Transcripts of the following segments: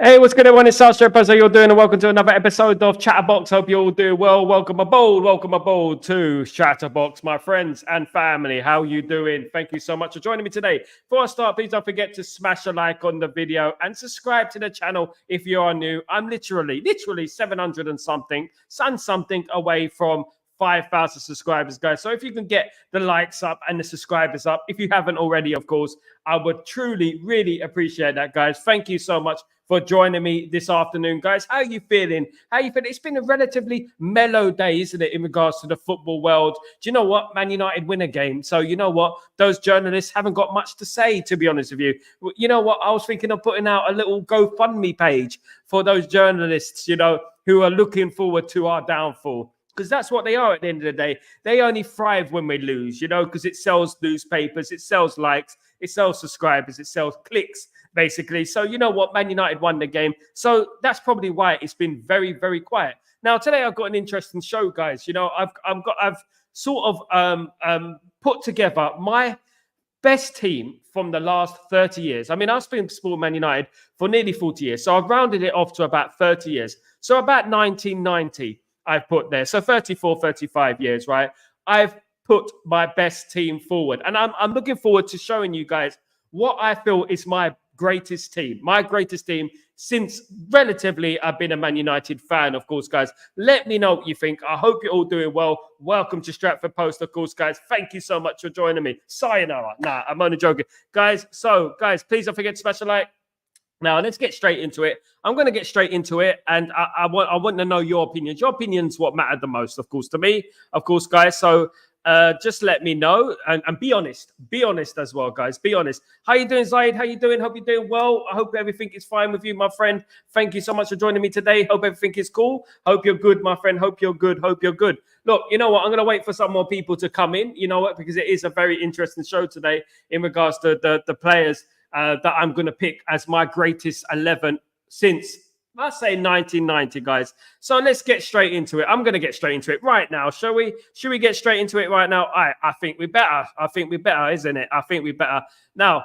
Hey, what's good, everyone? It's Sal Warner. How you all doing? And welcome to another episode of Chatterbox. Hope you all do well. Welcome aboard to Chatterbox, my friends and family. How you doing? Thank you so much for joining me today. Before I start, please don't forget to smash a like on the video and subscribe to the channel if you are new. I'm literally 700 and something away from 5,000 subscribers, guys. So if you can get the likes up and the subscribers up, if you haven't already, of course, I would truly, really appreciate that, guys. Thank you so much for joining me this afternoon, guys. How are you feeling? It's been a relatively mellow day, isn't it, in regards to the football world? Do you know what? Man United win a game. So you know what? Those journalists haven't got much to say, to be honest with you. You know what? I was thinking of putting out a little GoFundMe page for those journalists, who are looking forward to our downfall. Because that's what they are at the end of the day. They only thrive when we lose, because it sells newspapers, it sells likes, it sells subscribers, it sells clicks, basically. So you know what? Man United won the game. So that's probably why it's been very, very quiet. Now, today I've got an interesting show, guys. I've sort of put together my best team from the last 30 years. I mean, I've been supporting Man United for nearly 40 years. So I've rounded it off to about 30 years. So about 1990. I've put there. So 34, 35 years, right? I've put my best team forward. And I'm looking forward to showing you guys what I feel is my greatest team. My greatest team since relatively I've been a Man United fan, of course, guys. Let me know what you think. I hope you're all doing well. Welcome to Stratford Post, of course, guys. Thank you so much for joining me. Sayonara. Nah, I'm only joking. Guys, please don't forget to smash a like. Now, let's get straight into it. I'm going to get straight into it, and I want to know your opinions. Your opinions what matter the most, of course, to me, of course, guys. So just let me know and be honest. Be honest as well, guys. Be honest. How you doing, Zaid? How you doing? Hope you're doing well. I hope everything is fine with you, my friend. Thank you so much for joining me today. Hope everything is cool. Hope you're good, my friend. Hope you're good. Hope you're good. Look, you know what? I'm going to wait for some more people to come in, you know what? Because it is a very interesting show today in regards to the players that I'm going to pick as my greatest 11 since, let's say, 1990, guys. So let's get straight into it. I'm going to get straight into it right now. Shall we? Should we get straight into it right now? I think we better. I think we better, isn't it? I think we better. Now,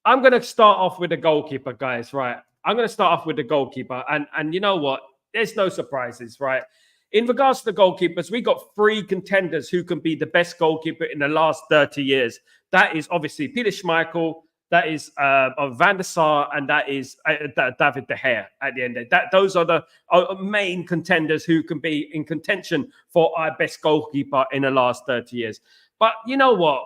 I'm going to start off with the goalkeeper, guys, right? I'm going to start off with the goalkeeper. And you know what? There's no surprises, right? In regards to the goalkeepers, we got three contenders who can be the best goalkeeper in the last 30 years. That is obviously Peter Schmeichel, that is Van der Sar, and that is David De Gea at the end of that. Those are the main contenders who can be in contention for our best goalkeeper in the last 30 years. But you know what?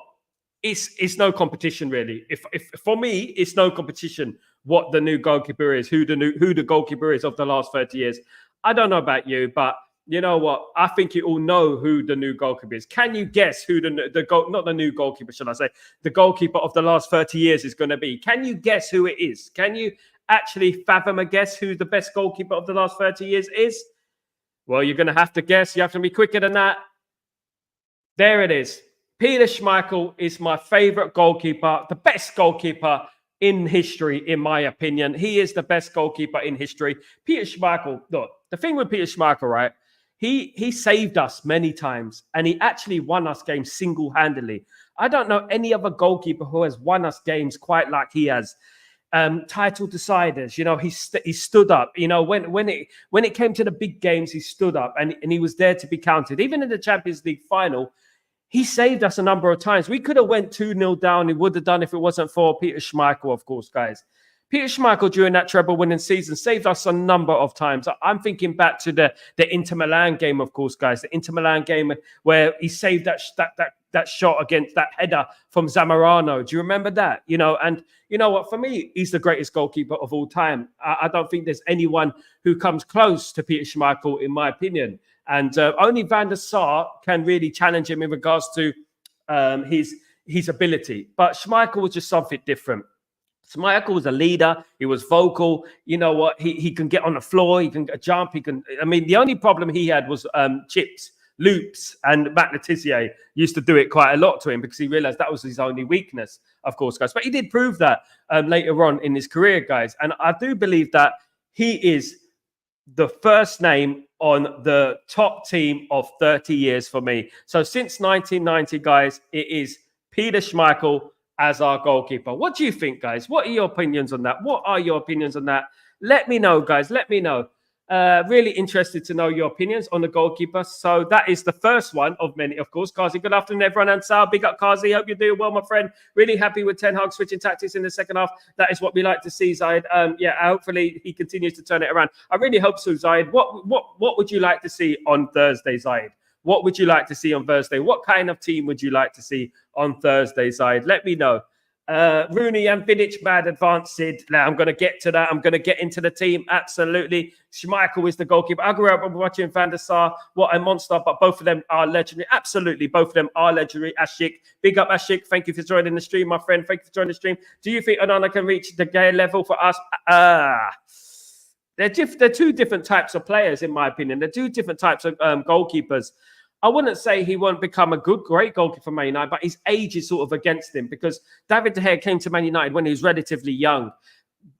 It's no competition, really. If for me, it's no competition what the new goalkeeper is, who the goalkeeper is of the last 30 years. I don't know about you, but you know what? I think you all know who the new goalkeeper is. Can you guess who not the new goalkeeper, should I say, the goalkeeper of the last 30 years is going to be? Can you guess who it is? Can you actually fathom a guess who the best goalkeeper of the last 30 years is? Well, you're going to have to guess. You have to be quicker than that. There it is. Peter Schmeichel is my favorite goalkeeper, the best goalkeeper in history, in my opinion. He is the best goalkeeper in history. Peter Schmeichel, look, the thing with Peter Schmeichel, right? He saved us many times, and he actually won us games single-handedly. I don't know any other goalkeeper who has won us games quite like he has. Title deciders, he stood up. When it came to the big games, he stood up and he was there to be counted. Even in the Champions League final, he saved us a number of times. We could have went 2-0 down. He would have done if it wasn't for Peter Schmeichel, of course, guys. Peter Schmeichel, during that treble-winning season, saved us a number of times. I'm thinking back to the Inter Milan game, of course, guys. The Inter Milan game where he saved that shot against that header from Zamorano. Do you remember that? And you know what? For me, he's the greatest goalkeeper of all time. I don't think there's anyone who comes close to Peter Schmeichel, in my opinion. And only Van der Sar can really challenge him in regards to his ability. But Schmeichel was just something different. Schmeichel was a leader. He was vocal. You know what? He can get on the floor. He can jump. The only problem he had was chips, loops, and Matt Letizia used to do it quite a lot to him because he realized that was his only weakness, of course, guys. But he did prove that later on in his career, guys. And I do believe that he is the first name on the top team of 30 years for me. So since 1990, guys, it is Peter Schmeichel as our goalkeeper. What do you think, guys? What are your opinions on that? Let me know, guys. Let me know. Really interested to know your opinions on the goalkeeper. So that is the first one of many, of course. Kazi, good afternoon, everyone. And Sal, big up, Kazi. Hope you're doing well, my friend. Really happy with Ten Hag switching tactics in the second half. That is what we like to see, Zaid. Hopefully he continues to turn it around. I really hope so, Zaid. What would you like to see on Thursday, Zaid? What would you like to see on Thursday? What kind of team would you like to see on Thursday, Zaid? Let me know. Rooney and Vidic bad advanced. Now I'm going to get to that. I'm going to get into the team. Absolutely. Schmeichel is the goalkeeper. I grew up watching Van der Sar. What a monster. But both of them are legendary. Absolutely. Both of them are legendary. Ashik. Big up, Ashik. Thank you for joining the stream, my friend. Thank you for joining the stream. Do you think Onana can reach the Gay level for us? They're two different types of players, in my opinion. They're two different types of goalkeepers. I wouldn't say he won't become a great goalkeeper for Man United, but his age is sort of against him because David De Gea came to Man United when he was relatively young.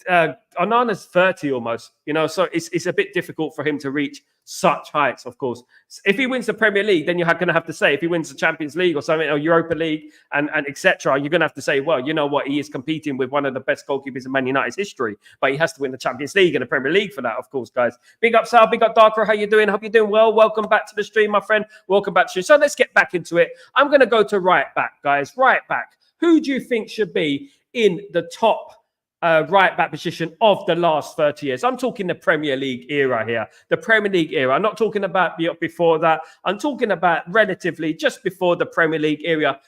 Onana's 30 almost, so it's a bit difficult for him to reach such heights, of course. If he wins the Premier League, then you're going to have to say, if he wins the Champions League or something, or Europa League and etc., you're going to have to say, well, you know what, he is competing with one of the best goalkeepers in Man United's history, but he has to win the Champions League and the Premier League for that, of course, guys. Big up, Sal, big up, Darker. How you doing? Hope you're doing well. Welcome back to the stream, my friend. Welcome back to the stream. So let's get back into it. I'm going to go to right back, guys. Right back. Who do you think should be in the top right back position of the last 30 years? I'm talking the Premier League era here. The Premier League era. I'm not talking about before that. I'm talking about relatively just before the Premier League era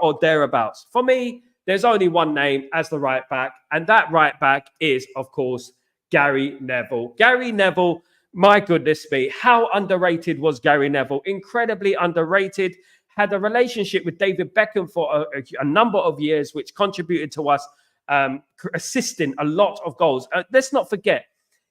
or thereabouts. For me, there's only one name as the right back, and that right back is, of course, Gary Neville. Gary Neville, my goodness me, how underrated was Gary Neville? Incredibly underrated. Had a relationship with David Beckham for a number of years, which contributed to us assisting a lot of goals. Let's not forget,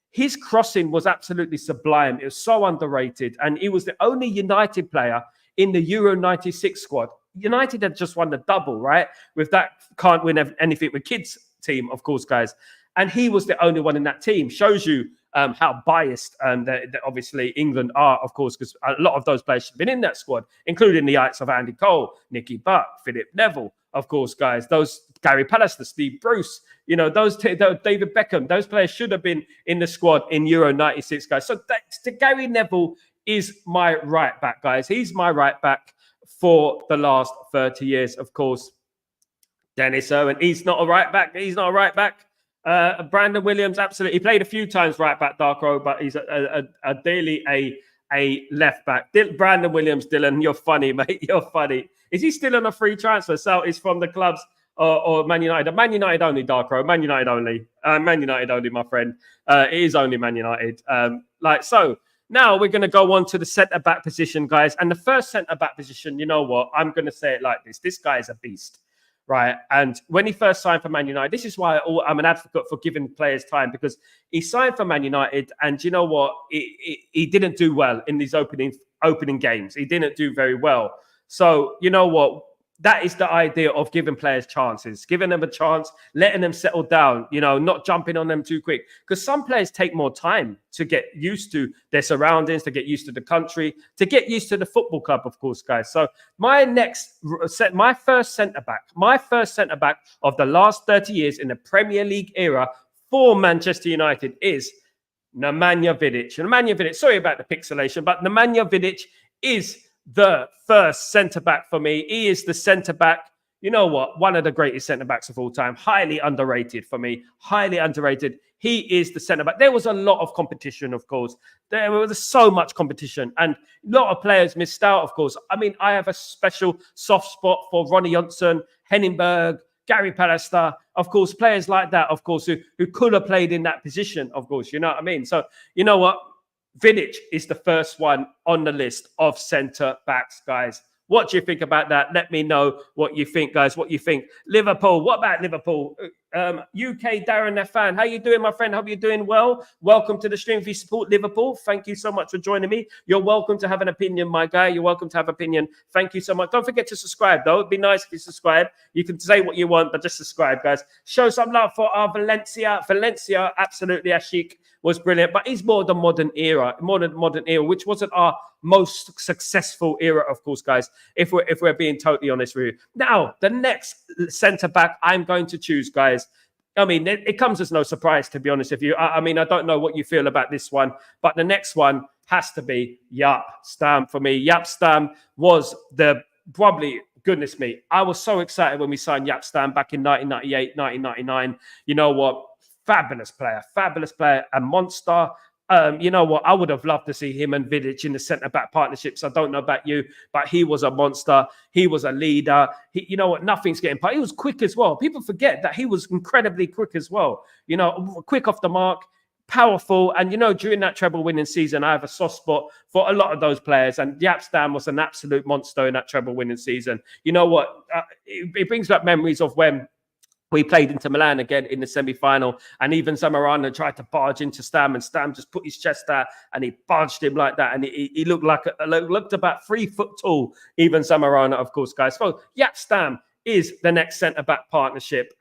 his crossing was absolutely sublime. It was so underrated. And he was the only United player in the Euro 96 squad. United had just won the double, right? With that can't win anything with kids team, of course, guys. And he was the only one in that team. Shows you how biased that obviously England are, of course, because a lot of those players have been in that squad, including the likes of Andy Cole, Nicky Butt, Philip Neville, of course, guys. Those Gary Pallister, Steve Bruce, those David Beckham, those players should have been in the squad in Euro 96, guys. So Gary Neville is my right back, guys. He's my right back for the last 30 years, of course. Dennis Owen, he's not a right back. He's not a right back. Brandon Williams, absolutely. He played a few times right back, Dark Row, but he's daily a left back. Brandon Williams, Dylan, you're funny, mate. You're funny. Is he still on a free transfer? So it's from the clubs or Man United? Man United only, Dark Row. Man United only. Man United only, my friend. It is only Man United. So now we're going to go on to the centre-back position, guys. And the first centre-back position, you know what? I'm going to say it like this. This guy is a beast. Right. And when he first signed for Man United, this is why I'm an advocate for giving players time, because he signed for Man United. And you know what? He didn't do well in these opening games. He didn't do very well. So, you know what? That is the idea of giving players chances, giving them a chance, letting them settle down, not jumping on them too quick. Because some players take more time to get used to their surroundings, to get used to the country, to get used to the football club, of course, guys. So my first centre-back of the last 30 years in the Premier League era for Manchester United is Nemanja Vidic. Nemanja Vidic, sorry about the pixelation, but Nemanja Vidic is the first centre-back for me. He is the centre-back, you know what, one of the greatest centre-backs of all time. Highly underrated for me. Highly underrated. He is the centre-back. There was a lot of competition, of course. There was so much competition. And a lot of players missed out, of course. I mean, I have a special soft spot for Ronnie Johnson, Henningberg, Gary Pallister, of course, players like that, of course, who could have played in that position, of course. You know what I mean? So, you know what? Vidic is the first one on the list of centre backs, guys. What do you think about that? Let me know what you think, guys. What you think. Liverpool. What about Liverpool? UK Darren Nafan. How you doing, my friend? Hope you're doing well. Welcome to the stream. If you support Liverpool, thank you so much for joining me. You're welcome to have an opinion, my guy. You're welcome to have opinion. Thank you so much. Don't forget to subscribe, though. It'd be nice if you subscribe. You can say what you want, but just subscribe, guys. Show some love for our Valencia. Valencia, absolutely, Ashik was brilliant, but he's more the modern era, which wasn't our most successful era, of course, guys, if we're being totally honest with you. Now, the next centre-back I'm going to choose, guys, I mean, it comes as no surprise, to be honest with you. I mean, I don't know what you feel about this one, but the next one has to be Jaap Stam for me. Jaap Stam was the probably, goodness me, I was so excited when we signed Jaap Stam back in 1998, 1999. You know what? Fabulous player, a monster. You know what? I would have loved to see him and Vidic in the centre back partnerships. I don't know about you, but he was a monster. He was a leader. You know what? Nothing's getting past. He was quick as well. People forget that he was incredibly quick as well. You know, quick off the mark, powerful. And, you know, during that treble winning season, I have a soft spot for a lot of those players. And Jaap Stam was an absolute monster in that treble winning season. You know what? It brings back memories of when we played into Milan again in the semi-final, and even Zamorano tried to barge into Stam, and Stam just put his chest out and he barged him like that, and he looked like looked about 3 foot tall. Even Zamorano, of course, guys. So Jaap Stam is the next centre-back partnership,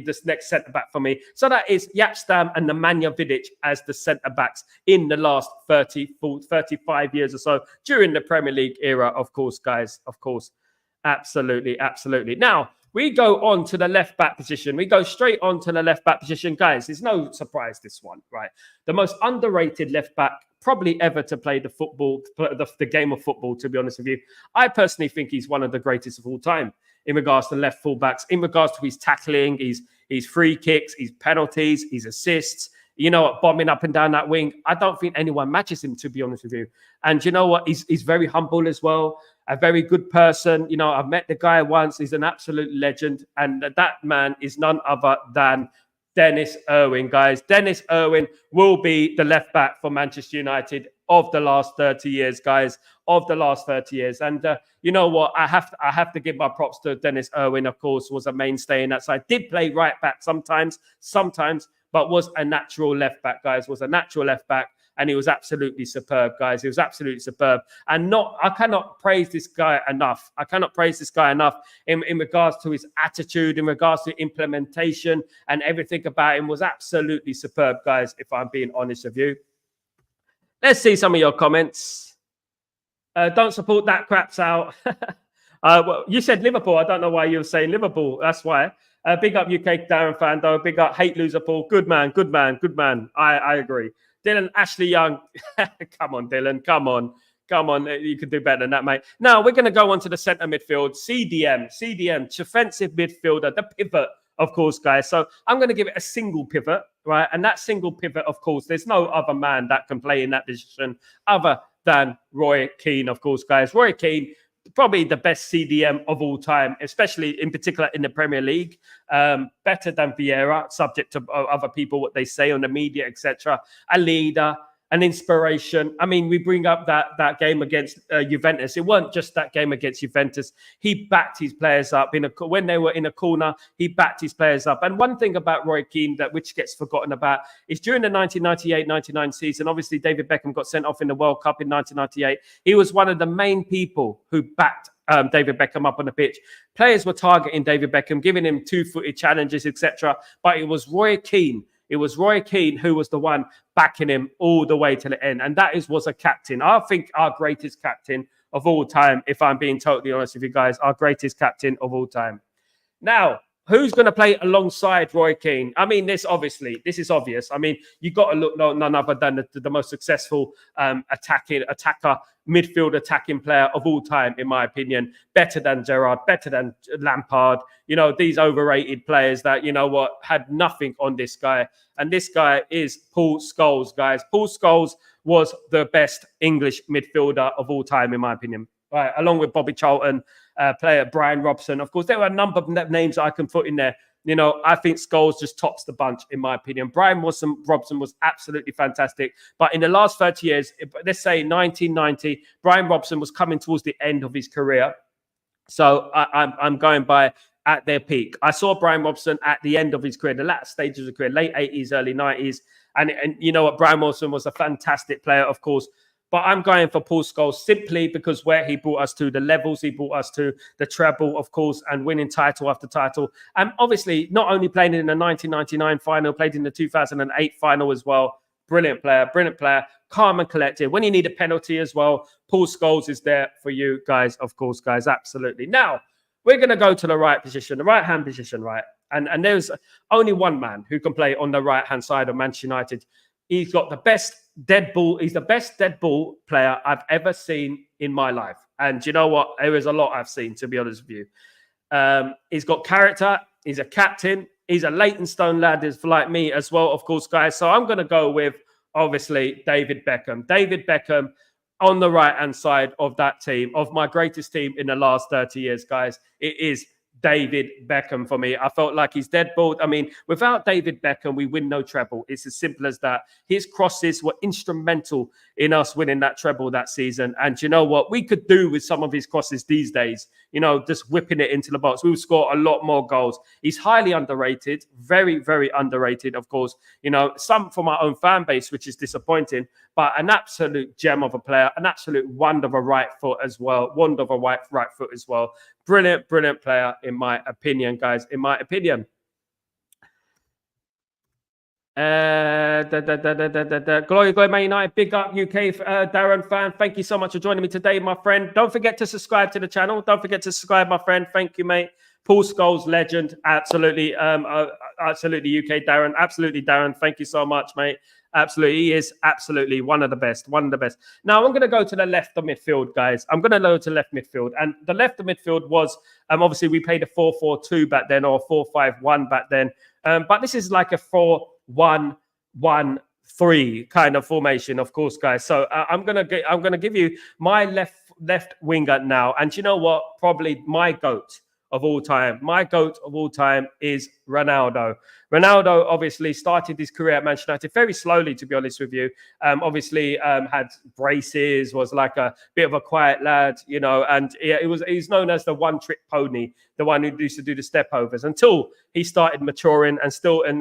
this next centre-back for me. So that is Jaap Stam and Nemanja Vidic as the centre-backs in the last 35 years or so during the Premier League era, of course, guys. Of course. Absolutely. Now, we go on to the left back position. We go straight on to the left back position. Guys, there's no surprise this one, right? The most underrated left back probably ever to play the game of football, to be honest with you. I personally think he's one of the greatest of all time in regards to left fullbacks, in regards to his tackling, his free kicks, his penalties, his assists. You know what, bombing up and down that wing. I don't think anyone matches him, to be honest with you. And you know what? He's very humble as well. A very good person. You know, I've met the guy once. He's an absolute legend. And that man is none other than Dennis Irwin, guys. Dennis Irwin will be the left back for Manchester United of the last 30 years, guys. Of the last 30 years. And you know what? I have to give my props to Dennis Irwin, of course, was a mainstay in that side. Did play right back sometimes, but was a natural left back, guys. Was a natural left back. And he was absolutely superb, guys. He was absolutely superb. And I cannot praise this guy enough. In regards to his attitude, in regards to implementation, and everything about him was absolutely superb, guys, if I'm being honest with you. Let's see some of your comments. Don't support that crap, Sal. Well, you said Liverpool. I don't know why you were saying Liverpool. That's why. Big up UK Darren fan, though. Big up hate loser Paul. Good man. I agree. Dylan Ashley Young. Come on, Dylan. Come on. You can do better than that, mate. Now, we're going to go on to the centre midfield. CDM, defensive midfielder, the pivot, of course, guys. So I'm going to give it a single pivot, right? And that single pivot, of course, there's no other man that can play in that position other than Roy Keane, of course, guys. Roy Keane, probably the best CDM of all time, especially in particular in the Premier League. Better than Vieira, subject to other people, what they say on the media, etc. A leader, an inspiration. I mean, we bring up that game against Juventus. It weren't just that game against Juventus. He backed his players up when they were in a corner. He backed his players up. And one thing about Roy Keane which gets forgotten about is during the 1998-99 season, obviously David Beckham got sent off in the World Cup in 1998. He was one of the main people who backed David Beckham up on the pitch. Players were targeting David Beckham, giving him two-footed challenges, etc. But it was Roy Keane. It was Roy Keane who was the one backing him all the way to the end. And that was a captain. I think our greatest captain of all time, if I'm being totally honest with you guys, our greatest captain of all time. Now, who's going to play alongside Roy Keane? I mean, this is obvious. I mean, you've got to look none other than the most successful midfield attacking player of all time, in my opinion. Better than Gerrard, better than Lampard. You know, these overrated players that, you know what, had nothing on this guy. And this guy is Paul Scholes, guys. Paul Scholes was the best English midfielder of all time, in my opinion. Right, along with Bobby Charlton, player Brian Robson. Of course, there were a number of names I can put in there. You know, I think Scholes just tops the bunch, in my opinion. Brian Robson was absolutely fantastic. But in the last 30 years, let's say 1990, Brian Robson was coming towards the end of his career. So I'm going by at their peak. I saw Brian Robson at the end of his career, the latter stages of his career, late 80s, early 90s. And you know what? Brian Robson was a fantastic player, of course. But I'm going for Paul Scholes simply because where he brought us to, the levels he brought us to, the treble, of course, and winning title after title. And obviously, not only playing in the 1999 final, played in the 2008 final as well. Brilliant player, calm and collected. When you need a penalty as well, Paul Scholes is there for you guys, of course, guys, absolutely. Now, we're going to go to the right position, the right-hand position, right? And there's only one man who can play on the right-hand side of Manchester United. He's got the best dead ball. He's the best dead ball player I've ever seen in my life. And you know what? There is a lot I've seen, to be honest with you. He's got character. He's a captain. He's a Leytonstone lad, is like me as well, of course, guys. So I'm going to go with, obviously, David Beckham. David Beckham on the right-hand side of that team, of my greatest team in the last 30 years, guys. It is David Beckham for me. I felt like he's dead balled. I mean, without David Beckham, we win no treble. It's as simple as that. His crosses were instrumental in us winning that treble that season. And you know what? We could do with some of his crosses these days, you know, just whipping it into the box. We would score a lot more goals. He's highly underrated, very, very underrated, of course. You know, some from our own fan base, which is disappointing, but an absolute gem of a player, an absolute wonder of a right foot as well. Wonder of a right foot as well. Brilliant, brilliant player, in my opinion, guys. In my opinion. Glory, Man United. Big up, UK Darren fan. Thank you so much for joining me today, my friend. Don't forget to subscribe to the channel. Don't forget to subscribe, my friend. Thank you, mate. Paul Scholes, legend. Absolutely, absolutely, UK Darren. Absolutely, Darren. Thank you so much, mate. Absolutely, he is absolutely one of the best. One of the best. Now, I'm going to go to the left of midfield, guys. I'm going to go to left midfield. And the left of midfield was, obviously, we played a 4-4-2 back then, or 4-5-1 back then. But this is like a 4-1-1-3 kind of formation, of course, guys. So I'm gonna give you my left winger now. And you know what? Probably my GOAT of all time. My GOAT of all time is Ronaldo. Ronaldo obviously started his career at Manchester United very slowly, to be honest with you. Obviously had braces, was like a bit of a quiet lad, you know, and he's known as the one-trick pony, the one who used to do the step-overs until he started maturing and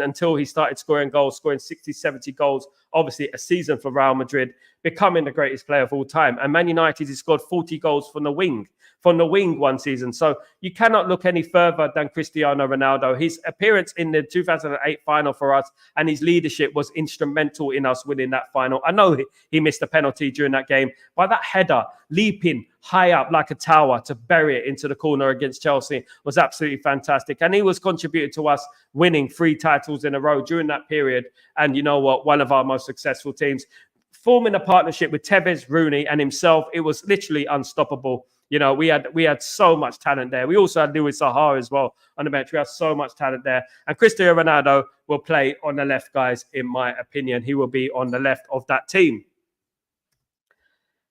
until he started scoring goals, scoring 60, 70 goals, obviously a season for Real Madrid, becoming the greatest player of all time. And Man United, he scored 40 goals from the wing one season. So you cannot look any further than Cristiano Ronaldo. His appearance in the 2008 final for us and his leadership was instrumental in us winning that final. I know he missed a penalty during that game, but that header, leaping high up like a tower to bury it into the corner against Chelsea, was absolutely fantastic. And he was contributing to us winning 3 titles in a row during that period. And you know what? One of our most successful teams. Forming a partnership with Tevez, Rooney, and himself, it was literally unstoppable. You know, we had so much talent there. We also had Louis Saha as well on the bench. We had so much talent there. And Cristiano Ronaldo will play on the left, guys, in my opinion. He will be on the left of that team.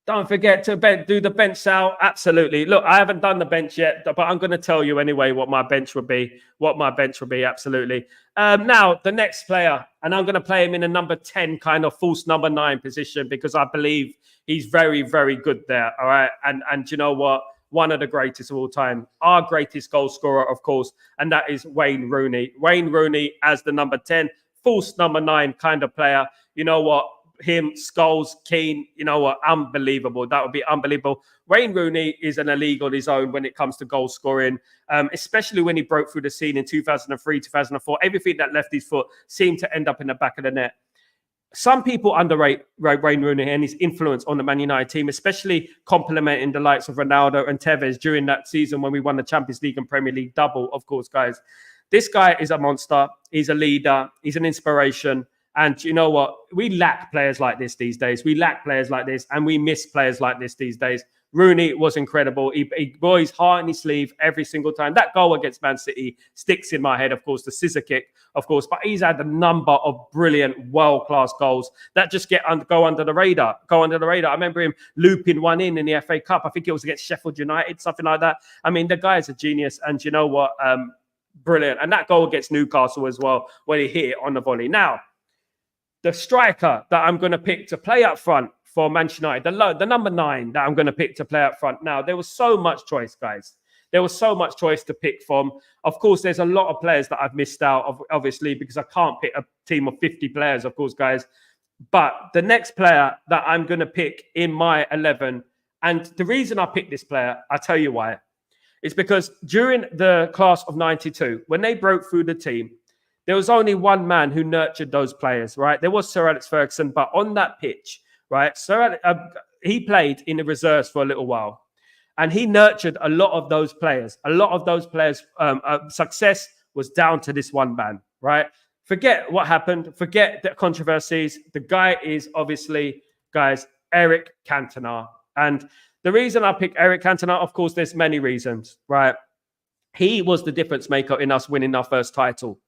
Don't forget to do the bench, Sal. Absolutely. Look, I haven't done the bench yet, but I'm going to tell you anyway what my bench would be. Absolutely. Now, the next player, and I'm going to play him in a number 10 kind of false number 9 position because I believe he's very, very good there. All right. And you know what? One of the greatest of all time. Our greatest goal scorer, of course, and that is Wayne Rooney. Wayne Rooney as the number 10, false number 9 kind of player. You know what? Him, Scholes, Keane, you know what? Unbelievable. That would be unbelievable. Wayne Rooney is an league on his own when it comes to goal scoring, especially when he broke through the scene in 2003, 2004. Everything that left his foot seemed to end up in the back of the net. Some people underrate Wayne Rooney and his influence on the Man United team, especially complimenting the likes of Ronaldo and Tevez during that season when we won the Champions League and Premier League double, of course, guys. This guy is a monster. He's a leader. He's an inspiration. And you know what? We lack players like this these days. We lack players like this, and we miss players like this these days. Rooney was incredible. He wore his heart in his sleeve every single time. That goal against Man City sticks in my head, of course, the scissor kick, of course. But he's had a number of brilliant, world-class goals that just go under the radar. I remember him looping one in the FA Cup. I think it was against Sheffield United, something like that. I mean, the guy is a genius. And you know what? Brilliant. And that goal against Newcastle as well, when he hit it on the volley. Now, the striker that I'm going to pick to play up front for Manchester United, the number 9 that I'm going to pick to play up front. Now, there was so much choice, guys. There was so much choice to pick from. Of course, there's a lot of players that I've missed out of, obviously, because I can't pick a team of 50 players, of course, guys. But the next player that I'm going to pick in my 11, and the reason I picked this player, I'll tell you why. It's because during the class of 92, when they broke through the team, there was only one man who nurtured those players, right? There was Sir Alex Ferguson, but on that pitch, right, he played in the reserves for a little while. And he nurtured a lot of those players. A lot of those players' success was down to this one man, right? Forget what happened. Forget the controversies. The guy is obviously, guys, Eric Cantona. And the reason I pick Eric Cantona, of course, there's many reasons, right? He was the difference maker in us winning our first title,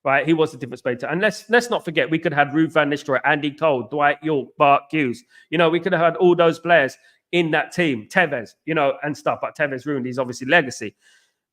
right? He was the difference maker. And let's not forget, we could have had Ruud van Nistelrooy, Andy Cole, Dwight York, Bart Hughes. We could have had all those players in that team, Tevez, and stuff. But Tevez ruined his obviously legacy.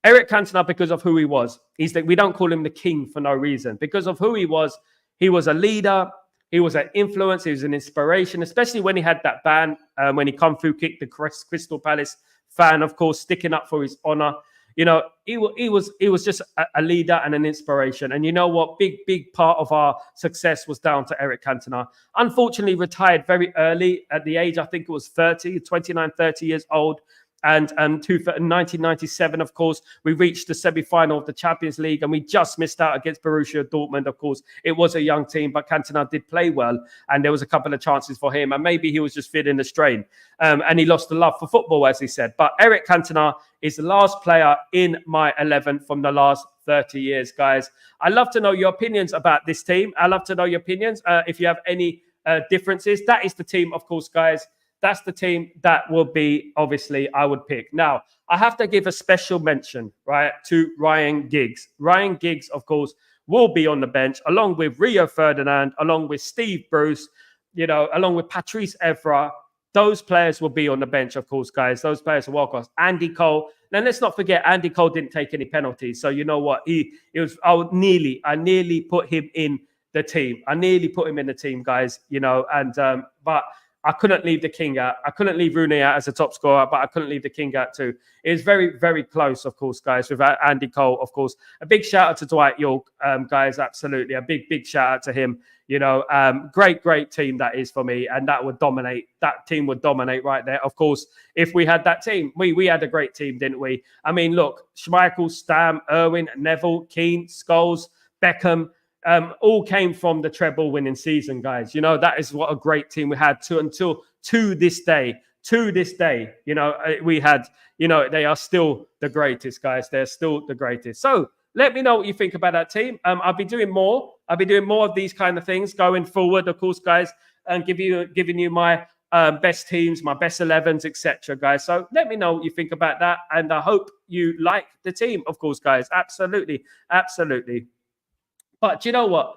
Eric Cantona, because of who he was, we don't call him the king for no reason. Because of who he was a leader. He was an influence. He was an inspiration, especially when he had that ban, when he come through, kicked the Crystal Palace fan, of course, sticking up for his honor. He was just a leader and an inspiration. And you know what? Big part of our success was down to Eric Cantona. Unfortunately, retired very early at the age, I think it was 29, 30 years old. And in 1997, of course, we reached the semi-final of the Champions League and we just missed out against Borussia Dortmund. Of course, it was a young team, but Cantona did play well and there was a couple of chances for him. And maybe he was just feeling the strain and he lost the love for football, as he said. But Eric Cantona is the last player in my 11 from the last 30 years, guys. I'd love to know your opinions about this team. I'd love to know your opinions. If you have any differences, that is the team, of course, guys. That's the team that will be, obviously, I would pick. Now, I have to give a special mention, right, to Ryan Giggs. Ryan Giggs, of course, will be on the bench, along with Rio Ferdinand, along with Steve Bruce, along with Patrice Evra. Those players will be on the bench, of course, guys. Those players are world-class. Andy Cole. Now, let's not forget, Andy Cole didn't take any penalties. So, you know what? I nearly put him in the team. I nearly put him in the team, guys, but I couldn't leave the king out. I couldn't leave Rooney out as a top scorer, but I couldn't leave the king out too. It was very, very close, of course, guys, with Andy Cole, of course. A big shout out to Dwight York, guys, absolutely. A big shout out to him. Great team that is for me, and that would dominate. That team would dominate right there. Of course, if we had that team, we had a great team, didn't we? I mean, look, Schmeichel, Stam, Irwin, Neville, Keane, Scholes, Beckham, all came from the treble winning season, guys. That is what a great team we had until this day. To this day, we had, they are still the greatest, guys. They're still the greatest. So let me know what you think about that team. I'll be doing more. I'll be doing more of these kind of things going forward, of course, guys, and giving you my best teams, my best 11s, etc., guys. So let me know what you think about that. And I hope you like the team, of course, guys. Absolutely. But you know what?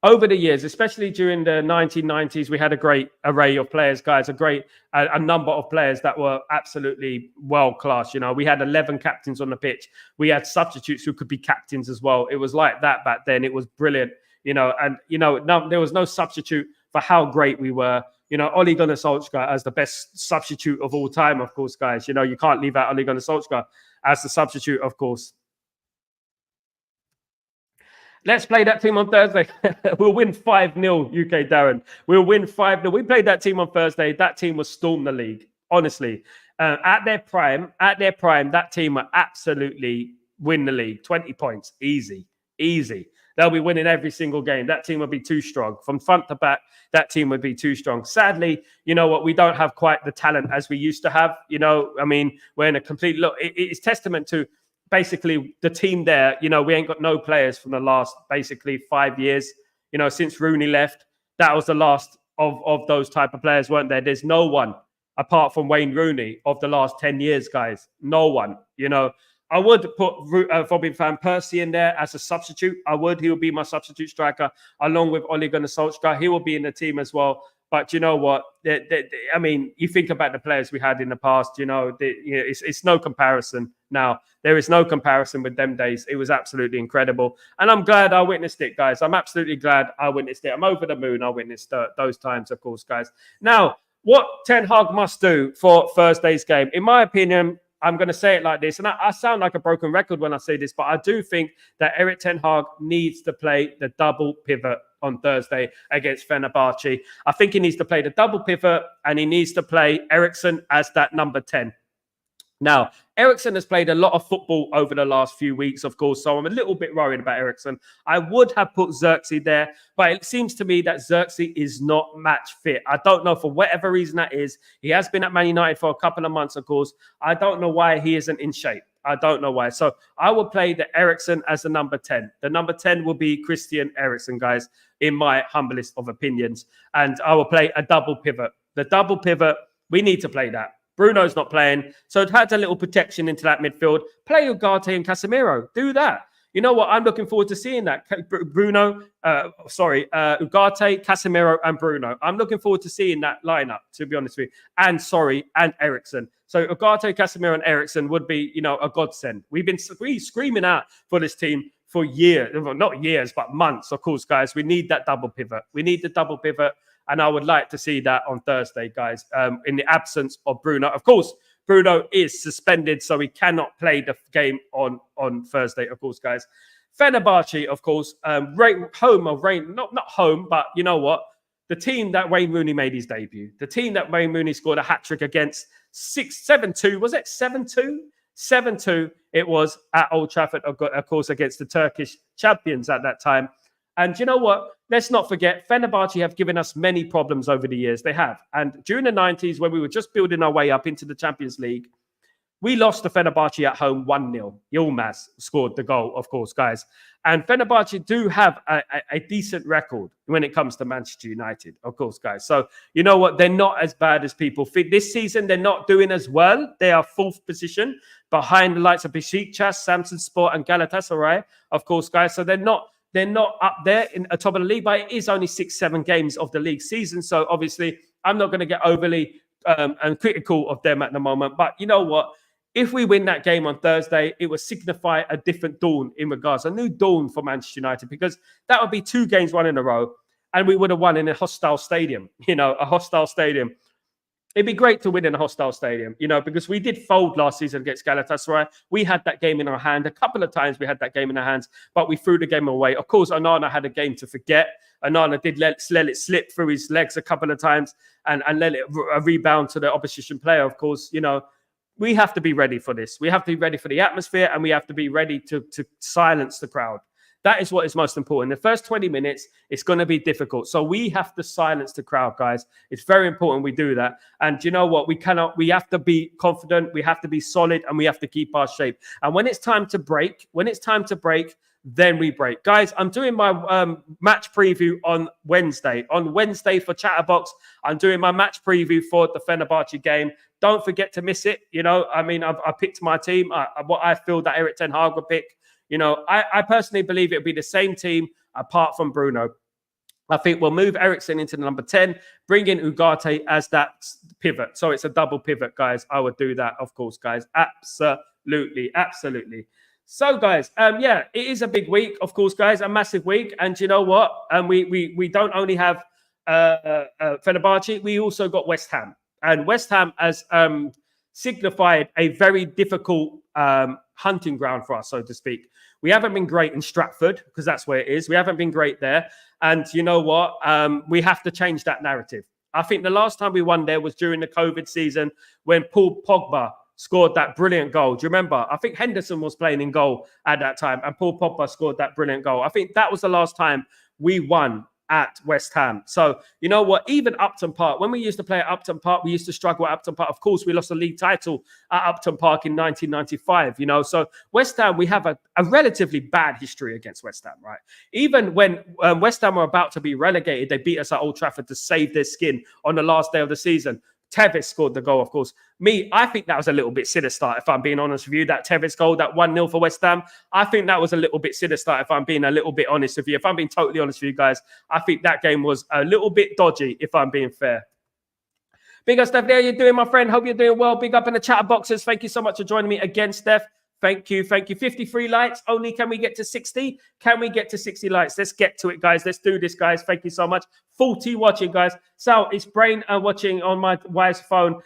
Over the years, especially during the 1990s, we had a great array of players, guys, a number of players that were absolutely world-class. We had 11 captains on the pitch. We had substitutes who could be captains as well. It was like that back then. It was brilliant, there was no substitute for how great we were. Ole Gunnar Solskjaer as the best substitute of all time, of course, guys. You can't leave out Ole Gunnar Solskjaer as the substitute, of course. Let's play that team on Thursday. We'll win 5-0, UK Darren. We'll win 5-0. We played that team on Thursday. That team will storm the league, honestly. At their prime, that team will absolutely win the league. 20 points, easy. They'll be winning every single game. That team will be too strong. From front to back, that team would be too strong. Sadly, you know what? We don't have quite the talent as we used to have. We're in a complete look. It's testament to basically the team there. We ain't got no players from the last basically 5 years. Since Rooney left, that was the last of those type of players, weren't there? There's no one apart from Wayne Rooney of the last 10 years, guys. No one. I would put Robin van Persie in there as a substitute. I would. He will be my substitute striker along with Ole Gunnar Solskjaer. He will be in the team as well. But you know what? You think about the players we had in the past. It's no comparison now. There is no comparison with them days. It was absolutely incredible. And I'm glad I witnessed it, guys. I'm absolutely glad I witnessed it. I'm over the moon I witnessed those times, of course, guys. Now, what Ten Hag must do for Thursday's game, in my opinion, I'm going to say it like this, and I sound like a broken record when I say this, but I do think that Erik Ten Hag needs to play the double pivot on Thursday against Fenerbahce. I think he needs to play the double pivot, and he needs to play Eriksen as that number 10. Now, Ericsson has played a lot of football over the last few weeks, of course, so I'm a little bit worried about Ericsson. I would have put Xerxes there, but it seems to me that Xerxes is not match fit. I don't know for whatever reason that is. He has been at Man United for a couple of months, of course. I don't know why he isn't in shape. I don't know why. So I will play the Ericsson as the number 10. The number 10 will be Christian Eriksen, guys, in my humblest of opinions. And I will play a double pivot. The double pivot, we need to play that. Bruno's not playing, so it had a little protection into that midfield. Play Ugarte and Casemiro. Do that. You know what? I'm looking forward to seeing that. Ugarte, Casemiro, and Bruno. I'm looking forward to seeing that lineup, to be honest with you. And Eriksen. So Ugarte, Casemiro, and Eriksen would be, a godsend. We've been screaming out for this team for years, well, not years, but months, of course, guys. We need that double pivot. We need the double pivot. And I would like to see that on Thursday, guys, in the absence of Bruno. Of course, Bruno is suspended, so he cannot play the game on Thursday, of course, guys. Fenerbahce, of course, home of Rain, not home, but you know what? The team that Wayne Rooney made his debut, the team that Wayne Rooney scored a hat-trick against 7-2, was it 7-2? 7-2, it was at Old Trafford, of course, against the Turkish champions at that time. And you know what? Let's not forget, Fenerbahce have given us many problems over the years. They have. And during the 90s, when we were just building our way up into the Champions League, we lost to Fenerbahce at home 1-0. Yilmaz scored the goal, of course, guys. And Fenerbahce do have a decent record when it comes to Manchester United, of course, guys. So, you know what? They're not as bad as people think. This season, they're not doing as well. They are fourth position behind the likes of Besiktas, Samsunspor, and Galatasaray, of course, guys. So they're not up there in the top of the league, but it is only 6-7 games of the league season. So obviously, I'm not going to get overly and critical of them at the moment. But you know what? If we win that game on Thursday, it will signify a different dawn in regards, a new dawn for Manchester United, because that would be 2 games won in a row, and we would have won in a hostile stadium, a hostile stadium. It'd be great to win in a hostile stadium, because we did fold last season against Galatasaray. We had that game in our hand. A couple of times we had that game in our hands, but we threw the game away. Of course, Onana had a game to forget. Onana did let it slip through his legs a couple of times and let it rebound to the opposition player. Of course, we have to be ready for this. We have to be ready for the atmosphere, and we have to be ready to silence the crowd. That is what is most important. The first 20 minutes, it's going to be difficult. So we have to silence the crowd, guys. It's very important we do that. And you know what? We have to be confident. We have to be solid, and we have to keep our shape. And when it's time to break, then we break. Guys, I'm doing my match preview on Wednesday. On Wednesday for Chatterbox, I'm doing my match preview for the Fenerbahce game. Don't forget to miss it. I picked my team, what I feel that Erik ten Hag will pick. I personally believe it'll be the same team apart from Bruno. I think we'll move Eriksen into the number 10, bring in Ugarte as that pivot. So it's a double pivot, guys. I would do that, of course, guys. Absolutely. So, guys, it is a big week, of course, guys, a massive week. And you know what? We don't only have Fenerbahce, we also got West Ham. And West Ham has signified a very difficult hunting ground for us, so to speak. We haven't been great in Stratford, because that's where it is. We haven't been great there. And you know what? We have to change that narrative. I think the last time we won there was during the COVID season when Paul Pogba scored that brilliant goal. Do you remember? I think Henderson was playing in goal at that time, and Paul Pogba scored that brilliant goal. I think that was the last time we won at West Ham. So, you know what? Even Upton Park, when we used to play at Upton Park, we used to struggle at Upton Park. Of course, we lost the league title at Upton Park in 1995, So West Ham, we have a relatively bad history against West Ham, right? Even when West Ham were about to be relegated, they beat us at Old Trafford to save their skin on the last day of the season. Tevez scored the goal, of course. I think that was a little bit sinister, if I'm being honest with you. That Tevez goal, that 1-0 for West Ham, I think that was a little bit sinister, if I'm being a little bit honest with you. If I'm being totally honest with you guys, I think that game was a little bit dodgy, if I'm being fair. Big up, Steph. How you doing, my friend? Hope you're doing well. Big up in the chat boxes. Thank you so much for joining me again, Steph. Thank you. 53 likes. Only can we get to 60? Can we get to 60 likes? Let's get to it, guys. Let's do this, guys. Thank you so much. 40 watching, guys. Sal, it's Brain watching on my wife's phone.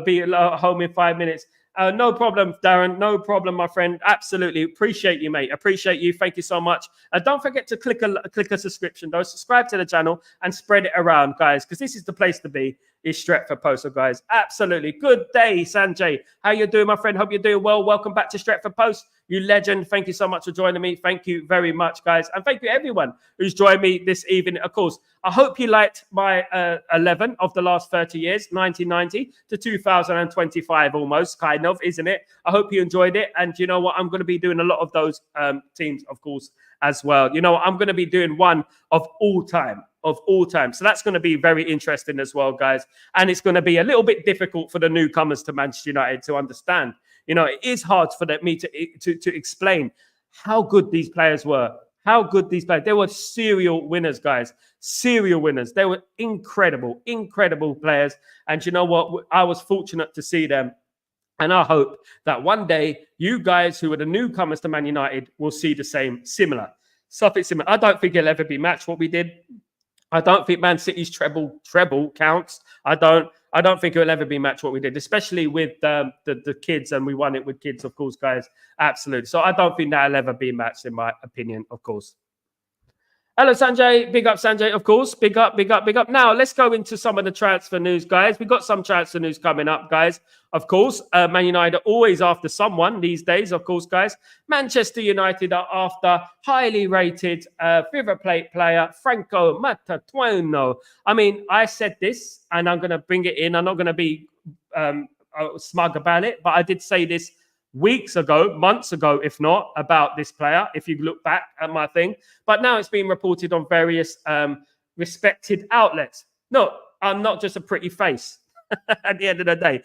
Be home in 5 minutes. No problem, Darren. No problem, my friend. Absolutely. Appreciate you, mate. Appreciate you. Thank you so much. Don't forget to click a subscription, though. Subscribe to the channel and spread it around, guys, because this is the place to be. is Stretford Post, so guys. Absolutely. Good day, Sanjay. How you doing, my friend? Hope you're doing well. Welcome back to Stretford Post. You legend. Thank you so much for joining me. Thank you very much, guys. And thank you, everyone who's joined me this evening. Of course, I hope you liked my 11 of the last 30 years, 1990 to 2025 almost, kind of, isn't it? I hope you enjoyed it. And you know what? I'm going to be doing a lot of those teams, of course, as well. You know, I'm going to be doing one of all time. So that's going to be very interesting as well, guys. And it's going to be a little bit difficult for the newcomers to Manchester United to understand. You know, it is hard for me to explain how good these players were. How good these players. They were serial winners, guys. Serial winners. They were incredible players. And you know what? I was fortunate to see them. And I hope that one day you guys who are the newcomers to Man United will see the same, something similar. I don't think it'll ever be matched what we did. I don't think Man City's treble counts. I don't think it will ever be matched what we did, especially with the kids, and we won it with kids, of course, guys. Absolutely. So I don't think that'll ever be matched, in my opinion, of course. Hello, Sanjay. Big up, Sanjay, of course. Big up. Now, let's go into some of the transfer news, guys. We've got some transfer news coming up, guys. Of course, Man United are always after someone these days, of course, guys. Manchester United are after highly rated River Plate player Franco Matatuano. I mean, I said this, and I'm going to bring it in. I'm not going to be smug about it, but I did say this weeks ago, months ago, if not, about this player, if you look back at my thing. But now it's being reported on various respected outlets. No, I'm not just a pretty face at the end of the day.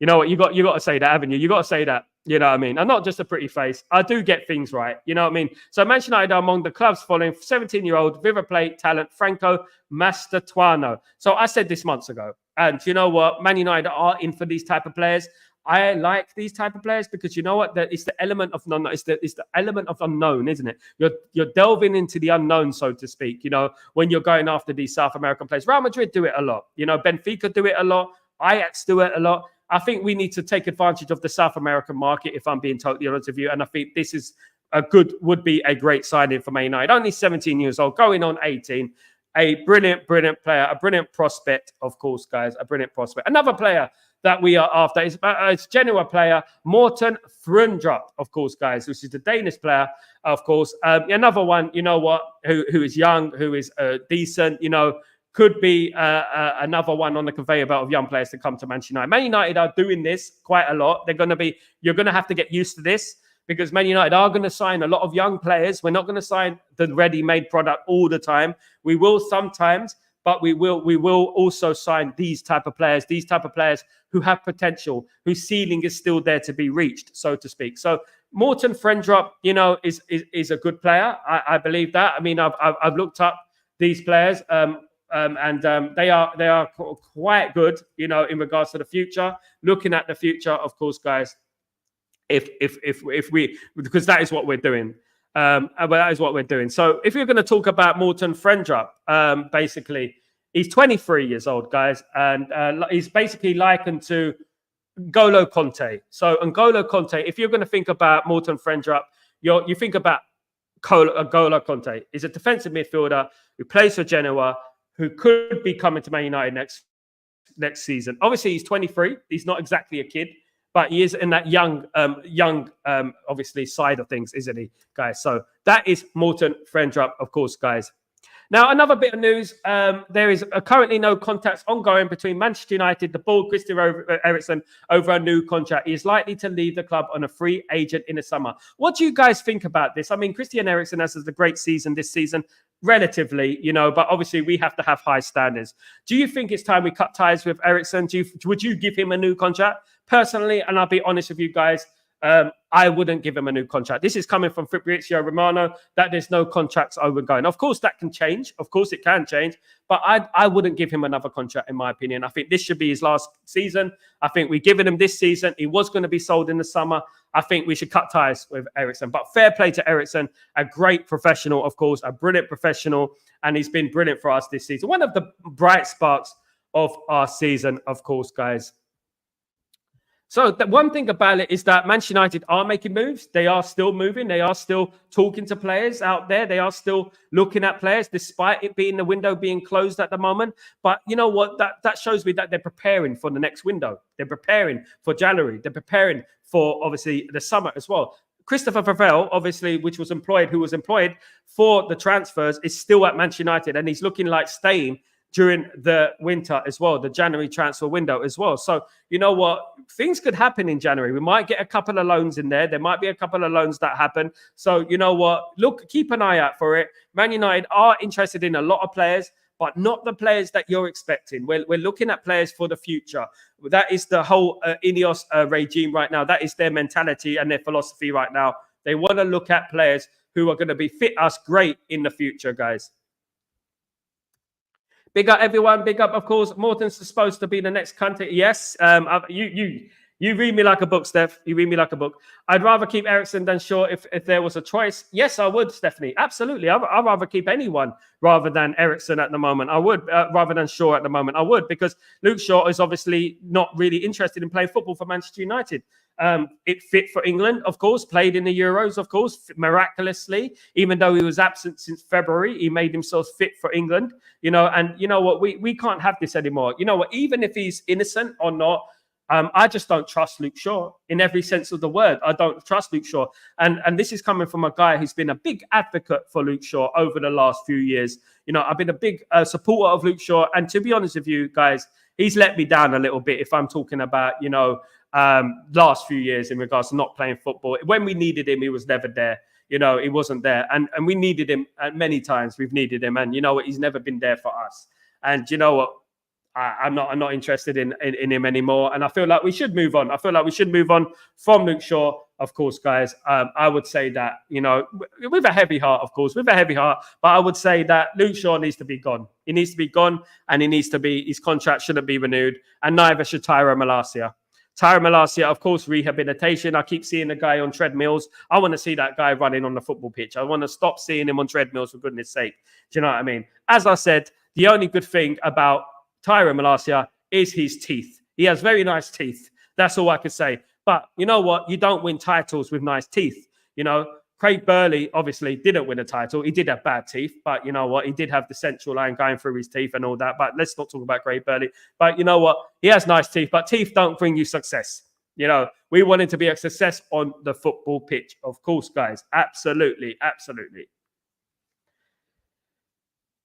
You know what? You got to say that, haven't you? You got to say that. You know what I mean? I'm not just a pretty face. I do get things right. You know what I mean? So Manchester United are among the clubs following 17-year-old River Plate talent Franco Matatuano. So I said this months ago. And you know what? Man United are in for these type of players. I like these type of players because you know what? It's the element of unknown. It's the element of unknown, isn't it? You're delving into the unknown, so to speak. You know, when you're going after these South American players, Real Madrid do it a lot. You know, Benfica do it a lot. Ajax do it a lot. I think we need to take advantage of the South American market, if I'm being totally honest with you. And I think this is would be a great signing for Man United. Only 17 years old, going on 18. A brilliant player, a brilliant prospect, of course, guys. A brilliant prospect. Another player that we are after is Genoa player Morten Frundrup, of course, guys, which is the Danish player, of course. Another one, you know what, who is young, who is decent, you know, could be another one on the conveyor belt of young players to come to Manchester United. Man United are doing this quite a lot. You're going to have to get used to this because Man United are going to sign a lot of young players. We're not going to sign the ready-made product all the time. We will sometimes, but we will also sign these type of players who have potential, whose ceiling is still there to be reached, so to speak. So Morten Frundrup, you know, is a good player. I believe that. I mean, I've looked up these players, and they are quite good, you know, in regards to the future. Looking at the future, of course, guys. If we, because that is what we're doing. But that is what we're doing. So if you're going to talk about Morten Frundrup, basically, he's 23 years old, guys, and he's basically likened to N'Golo Conte. So N'Golo Conte, if you're going to think about Morten Frundrup, you think about N'Golo Conte. He's a defensive midfielder who plays for Genoa, who could be coming to Man United next season. Obviously, he's 23. He's not exactly a kid, but he is in that young, obviously, side of things, isn't he, guys? So that is Morten Frundrup, of course, guys. Now, another bit of news. There is currently no contacts ongoing between Manchester United, the board, Christian Eriksen, over a new contract. He is likely to leave the club on a free agent in the summer. What do you guys think about this? I mean, Christian Eriksen has a great season this season, relatively, you know, but obviously we have to have high standards. Do you think it's time we cut ties with Eriksen? Would you give him a new contract? Personally, and I'll be honest with you guys, I wouldn't give him a new contract. This is coming from Fabrizio Romano, that there's no contracts ongoing. Of course, that can change. Of course, it can change. But I wouldn't give him another contract, in my opinion. I think this should be his last season. I think we've given him this season. He was going to be sold in the summer. I think we should cut ties with Eriksen. But fair play to Eriksen, a great professional, of course, a brilliant professional. And he's been brilliant for us this season. One of the bright sparks of our season, of course, guys. So the one thing about it is that Manchester United are making moves. They are still moving. They are still talking to players out there. They are still looking at players, despite it being the window being closed at the moment. But you know what? That shows me that they're preparing for the next window. They're preparing for January. They're preparing for obviously the summer as well. Christopher Favell, obviously, who was employed for the transfers, is still at Manchester United, and he's looking like staying during the winter as well, the January transfer window as well. So, you know what? Things could happen in January. We might get a couple of loans in there. There might be a couple of loans that happen. So, you know what? Look, keep an eye out for it. Man United are interested in a lot of players, but not the players that you're expecting. We're looking at players for the future. That is the whole Ineos regime right now. That is their mentality and their philosophy right now. They want to look at players who are going to be fit us great in the future, guys. Big up, everyone. Big up, of course. Morton's supposed to be the next country. Yes. You read me like a book, Steph. You read me like a book. I'd rather keep Eriksen than Shaw if there was a choice. Yes, I would, Stephanie. Absolutely. I'd rather keep anyone rather than Eriksen at the moment. I would, rather than Shaw at the moment. I would, because Luke Shaw is obviously not really interested in playing football for Manchester United. It fit for England, of course, played in the Euros, of course, miraculously, even though he was absent since February, he made himself fit for England, and you know what, we can't have this anymore. You know what, even if he's innocent or not, I just don't trust Luke Shaw in every sense of the word. I don't trust Luke Shaw. And this is coming from a guy who's been a big advocate for Luke Shaw over the last few years. I've been a big supporter of Luke Shaw. And to be honest with you guys, he's let me down a little bit if I'm talking about, last few years in regards to not playing football. When we needed him, he was never there. He wasn't there. And we needed him many times. We've needed him. And you know what? He's never been there for us. And you know what? I'm not interested in him anymore. And I feel like we should move on. I feel like we should move on from Luke Shaw. Of course, guys, I would say that, with a heavy heart, of course, with a heavy heart. But I would say that Luke Shaw needs to be gone. He needs to be gone, and his contract shouldn't be renewed. And neither should Tyrone Malacia. Tyrone Malacia, of course, rehabilitation. I keep seeing the guy on treadmills. I want to see that guy running on the football pitch. I want to stop seeing him on treadmills, for goodness sake. Do you know what I mean? As I said, the only good thing about Tyrone Malacia is his teeth. He has very nice teeth. That's all I can say. But you know what? You don't win titles with nice teeth. Craig Burley obviously didn't win a title. He did have bad teeth, but you know what? He did have the central line going through his teeth and all that. But let's not talk about Craig Burley. But you know what? He has nice teeth, but teeth don't bring you success. We want it to be a success on the football pitch. Of course, guys. Absolutely. Absolutely.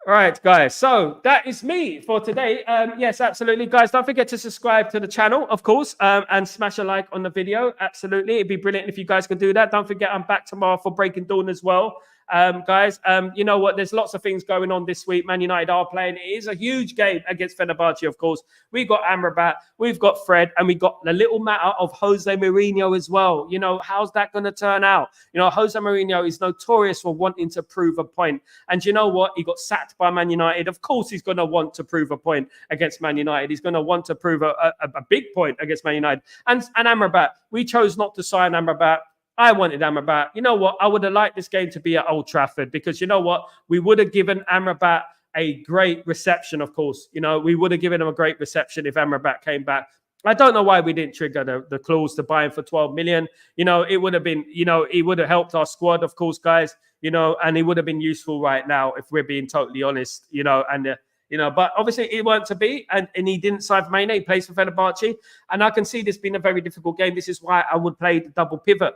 All right, guys. So that is me for today. Yes, absolutely. Guys, don't forget to subscribe to the channel, of course, and smash a like on the video. Absolutely. It'd be brilliant if you guys can do that. Don't forget, I'm back tomorrow for Breaking Dawn as well. Guys, you know what? There's lots of things going on this week. Man United are playing. It is a huge game against Fenerbahce, of course. We've got Amrabat, we've got Fred, and we've got the little matter of Jose Mourinho as well. How's that going to turn out? Jose Mourinho is notorious for wanting to prove a point. And you know what? He got sacked by Man United. Of course, he's going to want to prove a point against Man United. He's going to want to prove a big point against Man United. And Amrabat, we chose not to sign Amrabat. I wanted Amrabat. You know what? I would have liked this game to be at Old Trafford because you know what? We would have given Amrabat a great reception, of course. We would have given him a great reception if Amrabat came back. I don't know why we didn't trigger the clause to buy him for 12 million. It would have been, it would have helped our squad, of course, guys, and he would have been useful right now if we're being totally honest, but obviously it weren't to be, and he didn't sign for Mane. He plays for Fenerbahce, and I can see this being a very difficult game. This is why I would play the double pivot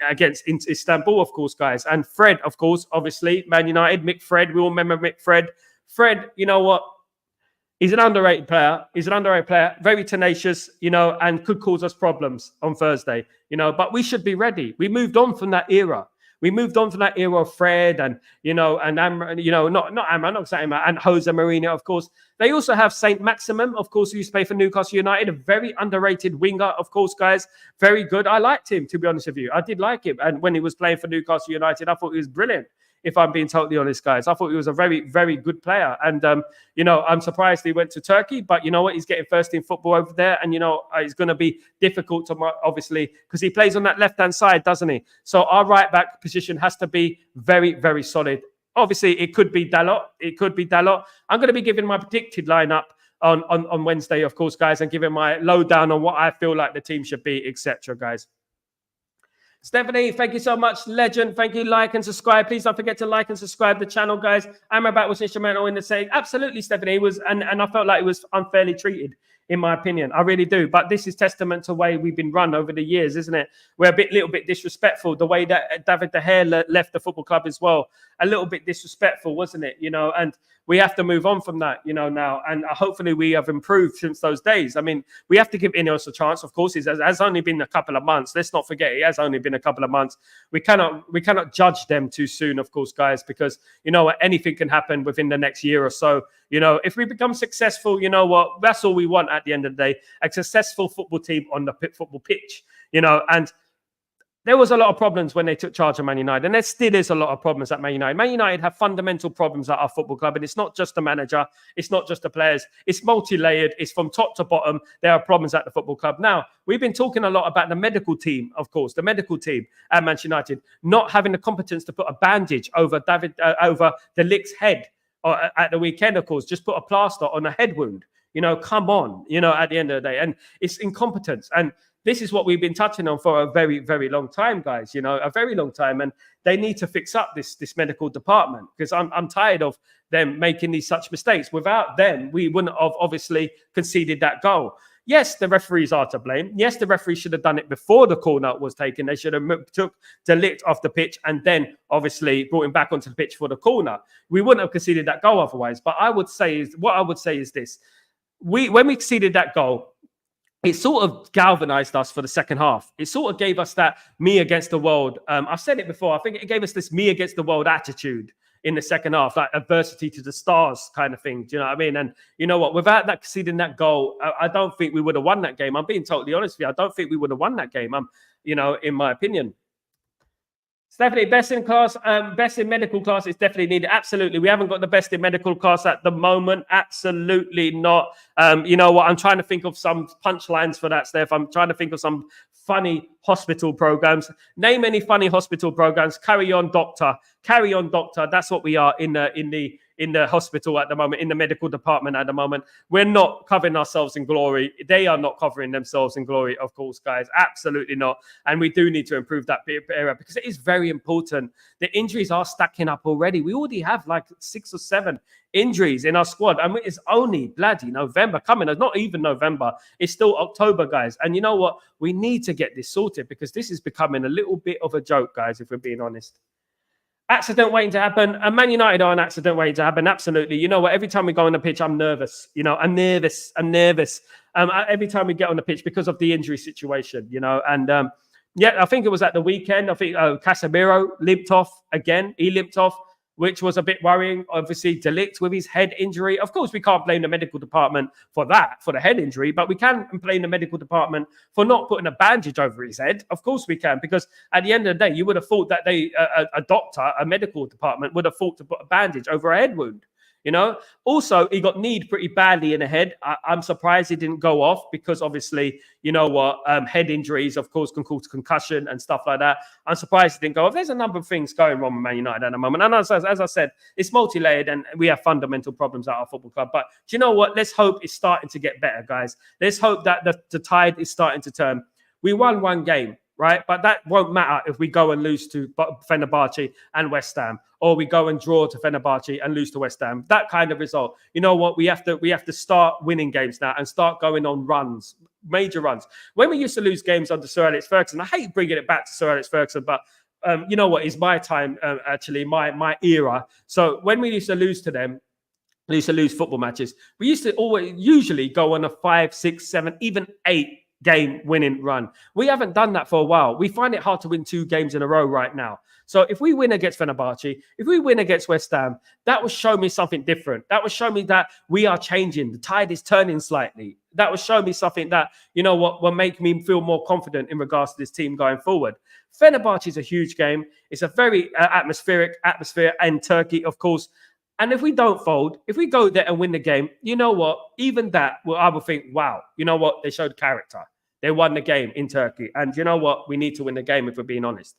against Istanbul, of course, guys. And Fred, of course, obviously, Man United, Mick Fred. We all remember Mick Fred. Fred, you know what? He's an underrated player. Very tenacious, and could cause us problems on Thursday, but we should be ready. We moved on from that era. We moved on from that era of Fred and, not Amra, and Jose Mourinho, of course. They also have Saint Maximum, of course, who used to play for Newcastle United, a very underrated winger, of course, guys. Very good. I liked him, to be honest with you. I did like him. And when he was playing for Newcastle United, I thought he was brilliant. If I'm being totally honest, guys. I thought he was a very, very good player. And, I'm surprised he went to Turkey. But you know what? He's getting first team football over there. And, it's going to be difficult to, obviously, because he plays on that left-hand side, doesn't he? So our right-back position has to be very, very solid. Obviously, it could be Dalot. I'm going to be giving my predicted lineup on Wednesday, of course, guys, and giving my lowdown on what I feel like the team should be, etc., guys. Stephanie, thank you so much, legend. Thank you. Like and subscribe. Please don't forget to like and subscribe the channel, guys. Amrabat was instrumental in the saying. Absolutely, Stephanie. It was, and I felt like it was unfairly treated, in my opinion. I really do. But this is testament to the way we've been run over the years, isn't it? We're a little bit disrespectful. The way that David De Gea left the football club as well, a little bit disrespectful, wasn't it? And we have to move on from that, now. And hopefully we have improved since those days. I mean, we have to give Ineos a chance. Of course, it has only been a couple of months. Let's not forget, it has only been a couple of months. We cannot judge them too soon, of course, guys, because anything can happen within the next year or so. If we become successful, you know what? That's all we want at the end of the day. A successful football team on the football pitch, and there was a lot of problems when they took charge of Man United, and there still is a lot of problems at Man United. Man United have fundamental problems at our football club, and it's not just the manager, it's not just the players, it's multi-layered, it's from top to bottom. There are problems at the football club. Now, we've been talking a lot about the medical team, of course, the medical team at Manchester United, not having the competence to put a bandage over over De Ligt's head at the weekend, of course, just put a plaster on a head wound. Come on, at the end of the day. And it's incompetence. And this is what we've been touching on for a very, very long time, guys, a very long time. And they need to fix up this medical department, because I'm tired of them making these such mistakes. Without them, we wouldn't have obviously conceded that goal. Yes, the referees are to blame. Yes, the referees should have done it before the corner was taken. They should have took De Ligt off the pitch and then obviously brought him back onto the pitch for the corner. We wouldn't have conceded that goal otherwise. But I would say is this. When we conceded that goal, it sort of galvanized us for the second half. It sort of gave us that me against the world. I've said it before. I think it gave us this me against the world attitude in the second half, like adversity to the stars kind of thing. Do you know what I mean? And you know what? Without that conceding that goal, I don't think we would have won that game. I'm being totally honest with you. I don't think we would have won that game. In my opinion. Stephanie, best in class, best in medical class is definitely needed. Absolutely. We haven't got the best in medical class at the moment. Absolutely not. You know what? I'm trying to think of some punchlines for that, Steph. I'm trying to think of some funny hospital programs. Name any funny hospital programs. Carry on, doctor. Carry on, doctor. That's what we are in the hospital at the moment, in the medical department at the moment. We're not covering ourselves in glory. They are not covering themselves in glory, of course, guys. Absolutely not. And we do need to improve that area, because it is very important. The injuries are stacking up already. We already have like 6 or 7 injuries in our squad. I mean, it's only bloody November coming. It's not even November. It's still October, guys. And you know what? We need to get this sorted, because this is becoming a little bit of a joke, guys, if we're being honest. Accident waiting to happen. And Man United are an accident waiting to happen. Absolutely. You know what? Every time we go on the pitch, I'm nervous. I'm nervous. Every time we get on the pitch, because of the injury situation, And I think it was at the weekend. I think Casemiro limped off again. He limped off, which was a bit worrying. Obviously, De Ligt with his head injury. Of course, we can't blame the medical department for the head injury, but we can blame the medical department for not putting a bandage over his head. Of course we can, because at the end of the day, you would have thought that a doctor, a medical department would have thought to put a bandage over a head wound. Also, he got kneed pretty badly in the head. I'm surprised he didn't go off, because obviously, head injuries, of course, can cause concussion and stuff like that. I'm surprised he didn't go off. There's a number of things going wrong with Man United at the moment. And as I said, it's multi-layered and we have fundamental problems at our football club. But do you know what? Let's hope it's starting to get better, guys. Let's hope that the tide is starting to turn. We won one game, right? But that won't matter if we go and lose to Fenerbahce and West Ham, or we go and draw to Fenerbahce and lose to West Ham. That kind of result. You know what? We have to start winning games now and start going on runs, major runs. When we used to lose games under Sir Alex Ferguson, I hate bringing it back to Sir Alex Ferguson, but you know what? It's my time, actually, my era. So when we used to lose to them, we used to lose football matches, we used to usually go on a 5, 6, 7, even 8 game winning run. We haven't done that for a while. We find it hard to win 2 games in a row right now. So if we win against Fenerbahce, if we win against West Ham, that will show me something different. That will show me that we are changing. The tide is turning slightly. That will show me something that, you know what, will make me feel more confident in regards to this team going forward. Fenerbahce is a huge game. It's a very atmosphere in Turkey, of course. And if we don't fold, if we go there and win the game, you know what? Even that, I will think, wow, you know what? They showed character. They won the game in Turkey. And you know what? We need to win the game if we're being honest.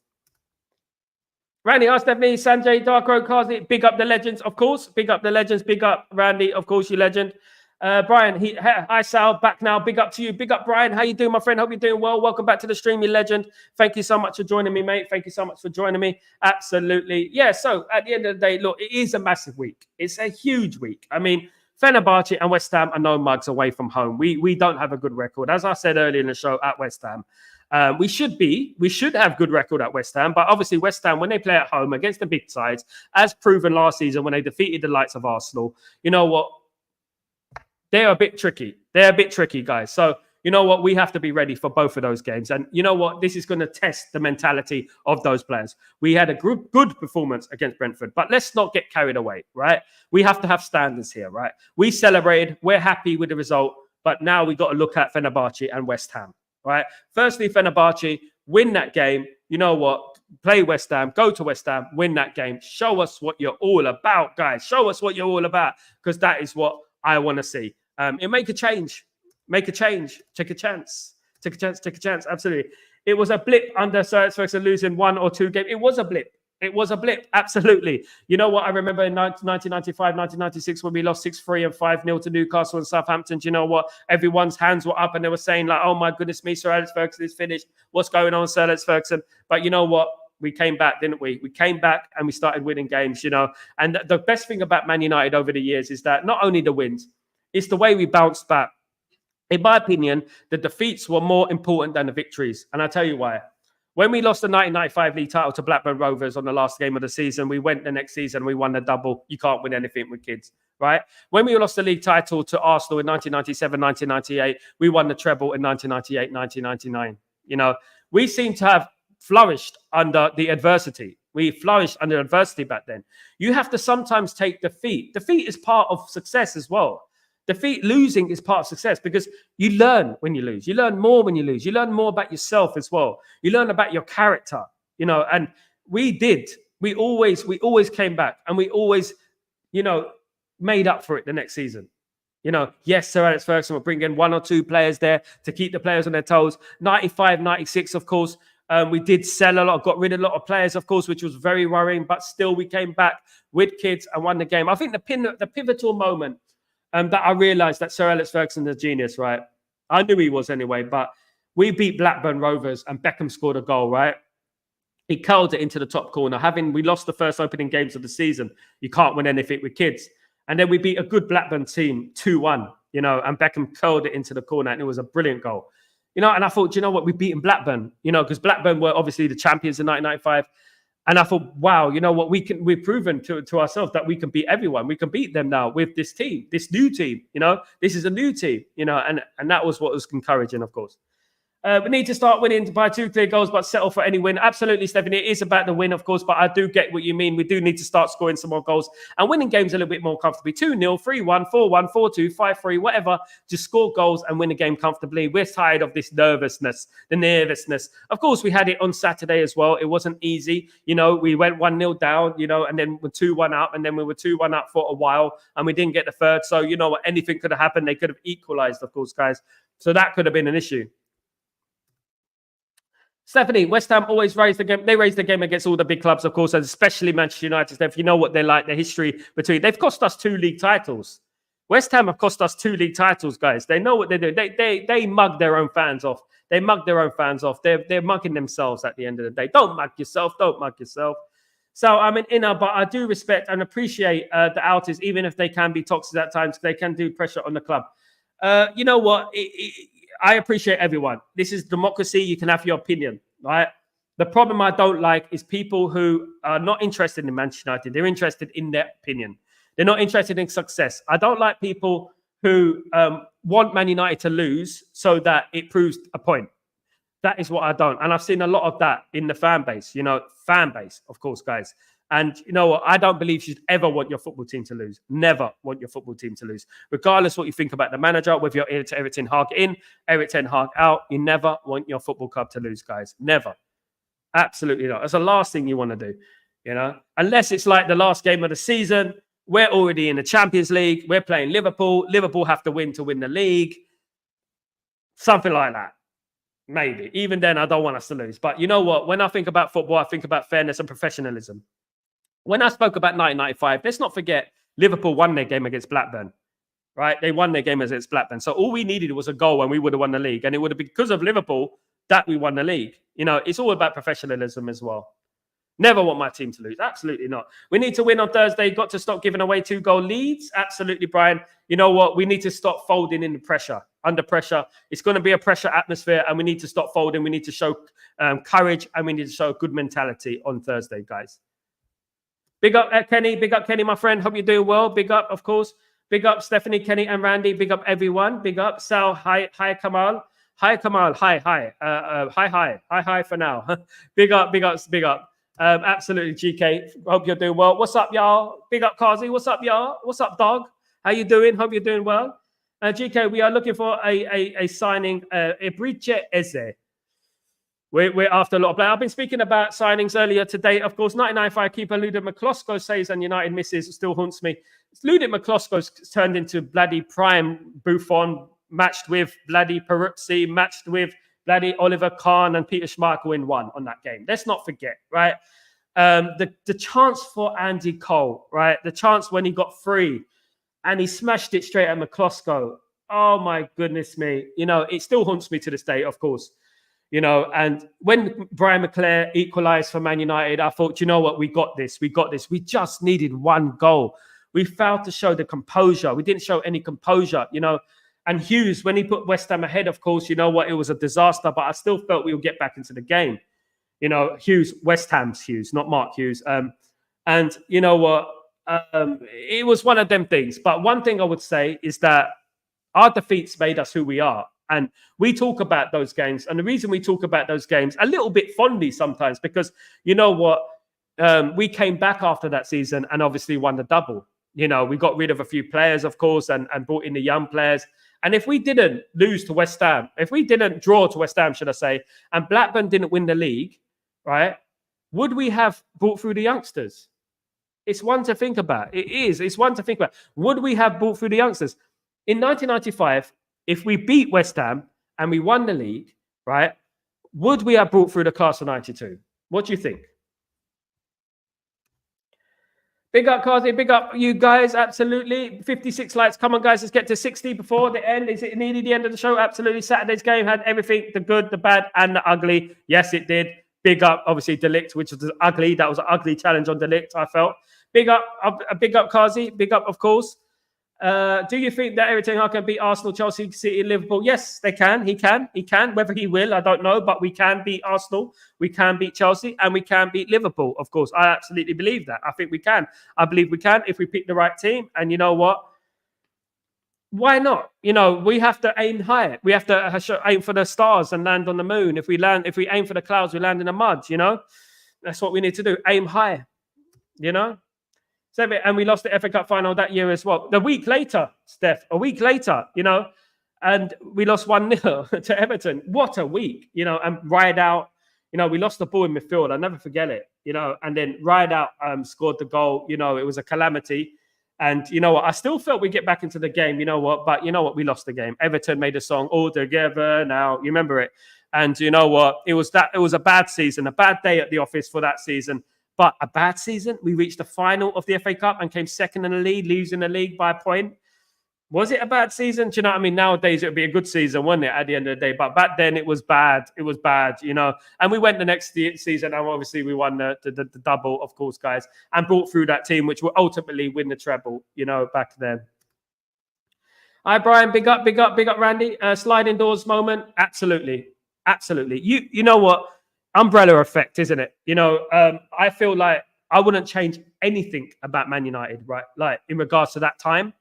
Randy asked me, Sanjay, Dark Road Cars, big up the legends, of course. Big up the legends. Big up Randy, of course, you legend. Brian, hi Sal, back now. Big up to you. Big up, Brian. How you doing, my friend? Hope you're doing well. Welcome back to the stream, you legend. Thank you so much for joining me, mate. Thank you so much for joining me. Absolutely. Yeah, so at the end of the day, look, it is a massive week. It's a huge week. I mean, Fenerbahce and West Ham are no mugs away from home. We don't have a good record. As I said earlier in the show, at West Ham, we should have good record at West Ham, but obviously West Ham, when they play at home against the big sides, as proven last season when they defeated the likes of Arsenal, you know what? They're a bit tricky. They're a bit tricky, guys. So, you know what? We have to be ready for both of those games. And you know what? This is going to test the mentality of those players. We had a good performance against Brentford, but let's not get carried away, right? We have to have standards here, right? We celebrated. We're happy with the result, but now we got to look at Fenerbahce and West Ham, right? Firstly, Fenerbahce, win that game. You know what? Play West Ham, go to West Ham, win that game. Show us what you're all about, guys. Show us what you're all about, because that is what I want to see. It make a change. Make a change. Take a chance. Take a chance. Take a chance. Absolutely. It was a blip under Sir Alex Ferguson losing 1 or 2 games. It was a blip. It was a blip. Absolutely. You know what? I remember in 1995, 1996, when we lost 6-3 and 5-0 to Newcastle and Southampton. Do you know what? Everyone's hands were up and they were saying, like, oh my goodness me, Sir Alex Ferguson is finished. What's going on, Sir Alex Ferguson? But you know what? We came back, didn't we? We came back and we started winning games, you know. And the best thing about Man United over the years is that not only the wins, it's the way we bounced back. In my opinion, the defeats were more important than the victories. And I'll tell you why. When we lost the 1995 league title to Blackburn Rovers on the last game of the season, we went the next season, we won the double. You can't win anything with kids, right? When we lost the league title to Arsenal in 1997, 1998, we won the treble in 1998, 1999. You know, we seem to have flourished under the adversity. We flourished under adversity back then. You have to sometimes take defeat. Defeat is part of success as well. Losing is part of success, because you learn when you lose. You learn more when you lose. You learn more about yourself as well. You learn about your character, you know, and we did. We always came back, and we always, you know, made up for it the next season. You know, yes, Sir Alex Ferguson will bring in 1 or 2 players there to keep the players on their toes. 95, 96, of course, we did sell a lot, got rid of a lot of players, of course, which was very worrying, but still we came back with kids and won the game. I think the pivotal moment that I realized that Sir Alex Ferguson is a genius, right? I knew he was anyway, but we beat Blackburn Rovers and Beckham scored a goal, right? He curled it into the top corner. We lost the first opening games of the season. You can't win anything with kids. And then we beat a good Blackburn team 2-1, you know, and Beckham curled it into the corner, and it was a brilliant goal. You know, and I thought, you know what, we've beaten Blackburn, you know, because Blackburn were obviously the champions in 1995. And I thought, wow, you know what, we've proven to ourselves that we can beat everyone. We can beat them now with this team, this new team, you know, this is a new team, you know, and that was what was encouraging, of course. We need to start winning by 2 clear goals, but settle for any win. Absolutely, Stephanie. It is about the win, of course, but I do get what you mean. We do need to start scoring some more goals and winning games a little bit more comfortably. 2-0, 3-1, 4-1, 4-2, 5-3, whatever. Just score goals and win a game comfortably. We're tired of this nervousness, the nervousness. Of course, we had it on Saturday as well. It wasn't easy. You know, we went 1-0 down, you know, and then we're 2-1 up, and then we were 2-1 up for a while, and we didn't get the third. So, you know what, anything could have happened. They could have equalized, of course, guys. So that could have been an issue. Stephanie, West Ham always raised the game. They raised the game against all the big clubs, of course, and especially Manchester United. If you know what they're like, the history between, they've cost us 2 league titles. West Ham have cost us 2 league titles, guys. They know what they're doing. They mug their own fans off. They mug their own fans off. They're mugging themselves at the end of the day. Don't mug yourself. Don't mug yourself. So I'm an inner, but I do respect and appreciate the outers, even if they can be toxic at times. They can do pressure on the club. You know what? I appreciate everyone. This is democracy. You can have your opinion, right? The problem I don't like is people who are not interested in Manchester United. They're interested in their opinion. They're not interested in success. I don't like people who want Man United to lose so that it proves a point. That is what I don't. And I've seen a lot of that in the fan base, of course, guys. And you know what? I don't believe you should ever want your football team to lose. Never want your football team to lose. Regardless what you think about the manager, whether you're Eric Ten Hag in, Eric Ten Hag out, you never want your football club to lose, guys. Never. Absolutely not. That's the last thing you want to do, you know? Unless it's like the last game of the season. We're already in the Champions League. We're playing Liverpool. Liverpool have to win the league. Something like that. Maybe. Even then, I don't want us to lose. But you know what? When I think about football, I think about fairness and professionalism. When I spoke about 1995, let's not forget Liverpool won their game against Blackburn, right? They won their game against Blackburn. So all we needed was a goal and we would have won the league. And it would have been because of Liverpool that we won the league. It's all about professionalism as well. Never want my team to lose. Absolutely not. We need to win on Thursday. Got to stop giving away 2-goal leads. Absolutely, Brian. You know what? We need to stop folding in the pressure. Under pressure. It's going to be a pressure atmosphere and we need to stop folding. We need to show courage and we need to show good mentality on Thursday, guys. Big up Kenny. Big up Kenny, my friend. Hope you're doing well. Big up, of course. Big up Stephanie, Kenny, and Randy. Big up everyone. Big up Sal. Hi, Kamal. Hi, Kamal. Hi for now. Big up. Absolutely, GK. Hope you're doing well. What's up, y'all? Big up, Kazi. What's up, y'all? What's up, dog? How you doing? Hope you're doing well. GK, we are looking for a signing. Ebrice Eze. We're after a lot of players. I've been speaking about signings earlier today. Of course, 99.5 keeper Ludwig McCloskey says, and United misses still haunts me. Ludwig McCloskey's turned into bloody prime Buffon, matched with bloody Peruzzi, matched with bloody Oliver Kahn and Peter Schmeichel in one on that game. Let's not forget, right? The chance for Andy Cole, right? The chance when he got free and he smashed it straight at McCloskey. Oh my goodness me. It still haunts me to this day, of course. And when Brian McClare equalized for Man United, I thought, you know what, we got this. We just needed one goal. We failed to show the composure. We didn't show any composure, And Hughes, when he put West Ham ahead, of course, you know what, it was a disaster, but I still felt we would get back into the game. Hughes, West Ham's Hughes, not Mark Hughes. And you know what, it was one of them things. But one thing I would say is that our defeats made us who we are. And we talk about those games. And the reason we talk about those games a little bit fondly sometimes, because you know what? We came back after that season and obviously won the double. We got rid of a few players, of course, and brought in the young players. And if we didn't lose to West Ham, if we didn't draw to West Ham, should I say, and Blackburn didn't win the league, right? Would we have brought through the youngsters? It's one to think about. It is. It's one to think about. Would we have brought through the youngsters? In 1995, if we beat West Ham and we won the league, right, would we have brought through the class of 92? What do you think? Big up, Kazi. Big up, you guys. Absolutely. 56 likes. Come on, guys. Let's get to 60 before the end. Is it nearly the end of the show? Absolutely. Saturday's game had everything, the good, the bad, and the ugly. Yes, it did. Big up, obviously, Delict, which was ugly. That was an ugly challenge on Delict, I felt. Big up, Kazi. Big up, of course. Do you think that Eric Ten Hag can beat Arsenal, Chelsea, City, Liverpool? Yes, they can. He can. Whether he will, I don't know. But we can beat Arsenal, we can beat Chelsea, and we can beat Liverpool. Of course, I absolutely believe that. I think we can. I believe we can if we pick the right team. And you know what? Why not? We have to aim high. We have to aim for the stars and land on the moon. If we aim for the clouds, we land in the mud. That's what we need to do. Aim high. And we lost the FA Cup final that year as well. A week later, Steph, and we lost 1-0 to Everton. What a week, and Ride Out, we lost the ball in midfield. I'll never forget it, and then Ride Out scored the goal. It was a calamity. And you know what? I still felt we'd get back into the game, but you know what? We lost the game. Everton made a song, All Together Now. You remember it? And you know what? It was a bad season, a bad day at the office for that season. But a bad season. We reached the final of the FA Cup and came second in the league, losing the league by a point. Was it a bad season? Do you know what I mean? Nowadays, it would be a good season, wouldn't it, at the end of the day? But back then, it was bad. It was bad, And we went the next season, and obviously, we won the double, of course, guys, and brought through that team, which will ultimately win the treble, back then. Hi, Brian. Big up, Randy. Sliding doors moment. Absolutely. You know what? Umbrella effect, isn't it? I feel like I wouldn't change anything about Man United, right? Like in regards to that time,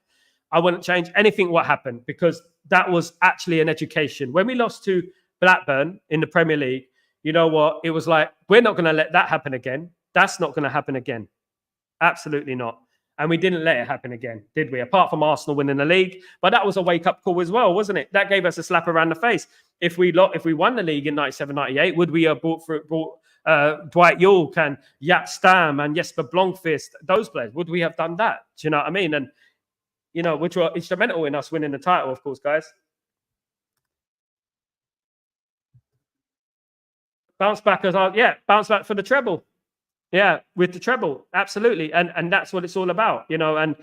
I wouldn't change anything what happened because that was actually an education. When we lost to Blackburn in the Premier League, you know what? It was like, we're not going to let that happen again. That's not going to happen again. Absolutely not. And we didn't let it happen again, did we? Apart from Arsenal winning the league. But that was a wake-up call as well, wasn't it? That gave us a slap around the face. If we won the league in 97, 98, would we have brought Dwight York and Jaap Stam and Jesper Blomqvist, those players? Would we have done that? Do you know what I mean? And, which were instrumental in us winning the title, of course, guys. Bounce back for the treble. Yeah, with the treble, absolutely, and that's what it's all about, And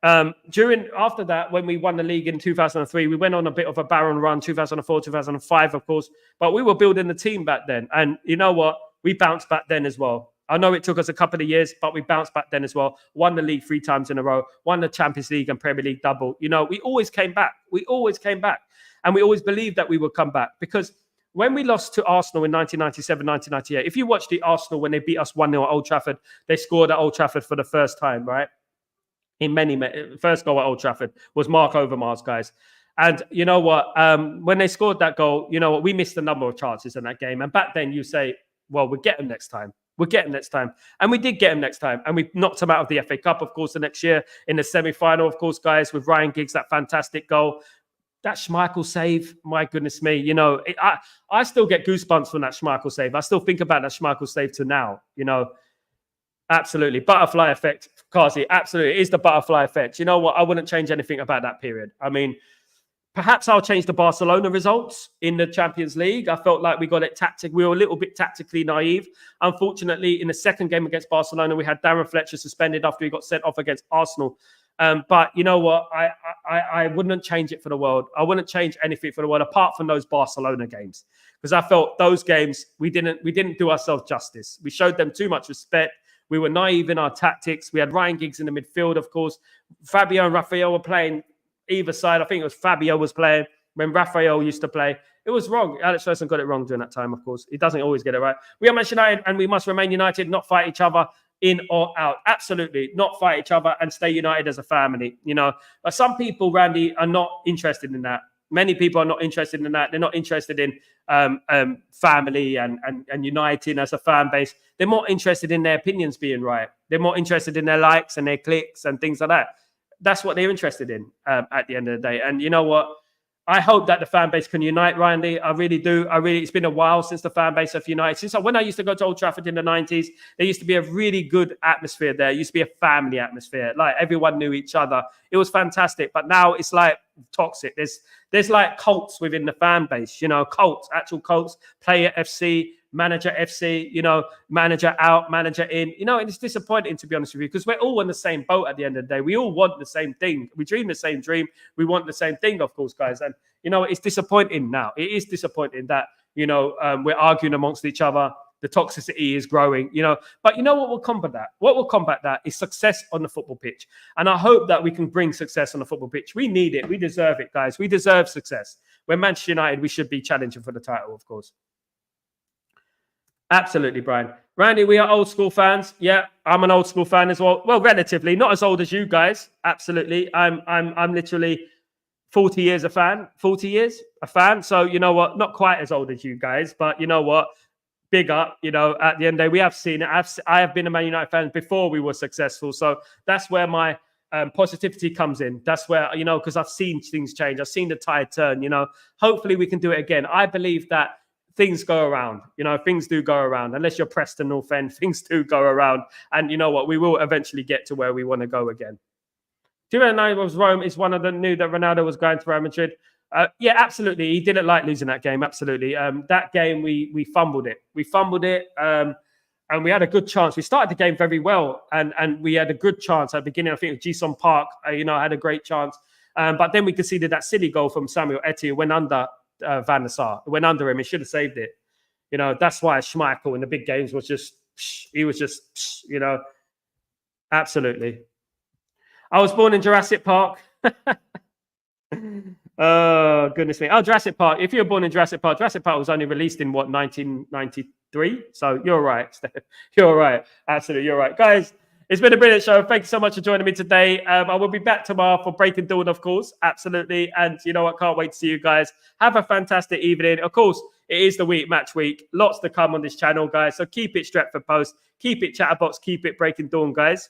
After that, when we won the league in 2003, we went on a bit of a barren run, 2004, 2005, of course, but we were building the team back then. And you know what? We bounced back then as well. I know it took us a couple of years, but we bounced back then as well. Won the league 3 times in a row, won the Champions League and Premier League double. You know, we always came back. We always came back. And we always believed that we would come back, because when we lost to Arsenal in 1997, 1998, if you watch the Arsenal when they beat us 1-0 at Old Trafford, they scored at Old Trafford for the first time, right? First goal at Old Trafford was Mark Overmars, guys. And you know what? When they scored that goal, you know what? We missed a number of chances in that game. And back then you say, well, we'll get them next time. We'll get him next time. And we did get him next time. And we knocked him out of the FA Cup, of course, the next year in the semi-final, of course, guys, with Ryan Giggs, that fantastic goal. That Schmeichel save, my goodness me. You know, I still get goosebumps from that Schmeichel save. I still think about that Schmeichel save to now, you know. Absolutely. Butterfly effect, Kazi. Absolutely. It is the butterfly effect. You know what? I wouldn't change anything about that period. I mean, perhaps I'll change the Barcelona results in the Champions League. I felt like we got it tactic. We were a little bit tactically naive. Unfortunately, in the second game against Barcelona, we had Darren Fletcher suspended after he got sent off against Arsenal. But you know what? I wouldn't change it for the world. I wouldn't change anything for the world apart from those Barcelona games, because I felt those games we didn't do ourselves justice. We showed them too much respect. We were naive in our tactics. We had Ryan Giggs in the midfield, of course. Fabio and Raphael were playing either side. I think it was Fabio was playing when Raphael used to play. It was wrong. Alex Ferguson got it wrong during that time, of course. He doesn't always get it right. We are Manchester United and we must remain united, not fight each other in or out. Absolutely. Not fight each other and stay united as a family. You know, but some people, Randy, are not interested in that. Many people are not interested in that. They're not interested in family and uniting as a fan base. They're more interested in their opinions being right. They're more interested in their likes and their clicks and things like that. That's what they're interested in at the end of the day. And you know what? I hope that the fan base can unite, Randy. I really do. It's been a while since the fan base have united. Since when I used to go to Old Trafford in the 90s, there used to be a really good atmosphere there. It used to be a family atmosphere. Like everyone knew each other. It was fantastic. But now it's like toxic. There's like cults within the fan base, you know, cults, actual cults, player FC, manager FC, you know, manager out, manager in, you know, and it's disappointing, to be honest with you, because we're all in the same boat at the end of the day. We all want the same thing. We dream the same dream. We want the same thing, of course, guys. And, you know, it's disappointing now. It is disappointing that, you know, we're arguing amongst each other. The toxicity is growing, you know, but you know what will combat that? What will combat that is success on the football pitch. And I hope that we can bring success on the football pitch. We need it. We deserve it, guys. We deserve success. We're Manchester United. We should be challenging for the title, of course. Absolutely, Brian. Randy, we are old school fans. Yeah, I'm an old school fan as well. Well, relatively, not as old as you guys. Absolutely. I'm literally 40 years a fan. 40 years a fan. So you know what? Not quite as old as you guys, but you know what? Big up, you know, at the end of the day, we have seen it. I have been a Man United fan before we were successful. So that's where my positivity comes in. That's where, you know, because I've seen things change. I've seen the tide turn, you know. Hopefully we can do it again. I believe that things go around, you know, things do go around. Unless you're Preston North End, things do go around. And you know what? We will eventually get to where we want to go again. 2009 was Rome is one of them knew that Ronaldo was going to Real Madrid. Yeah, absolutely. He didn't like losing that game. Absolutely. That game, we fumbled it. We fumbled it, and we had a good chance. We started the game very well, and we had a good chance at the beginning. I think it was Ji-sung Park, you know, had a great chance. But then we conceded that silly goal from Samuel Etienne. It went under Van der Sar. It went under him. He should have saved it. You know, that's why Schmeichel in the big games was just, he was just, you know, absolutely. I was born in Jurassic Park. Oh, goodness me. Oh, Jurassic Park. If you were born in Jurassic Park was only released in, 1993? So you're right, Steph. You're right. Absolutely, you're right. Guys, it's been a brilliant show. Thank you so much for joining me today. I will be back tomorrow for Breaking Dawn, of course. Absolutely. And you know what? Can't wait to see you guys. Have a fantastic evening. Of course, it is the match week. Lots to come on this channel, guys. So keep it Stretford Post. Keep it Chatterbox. Keep it Breaking Dawn, guys.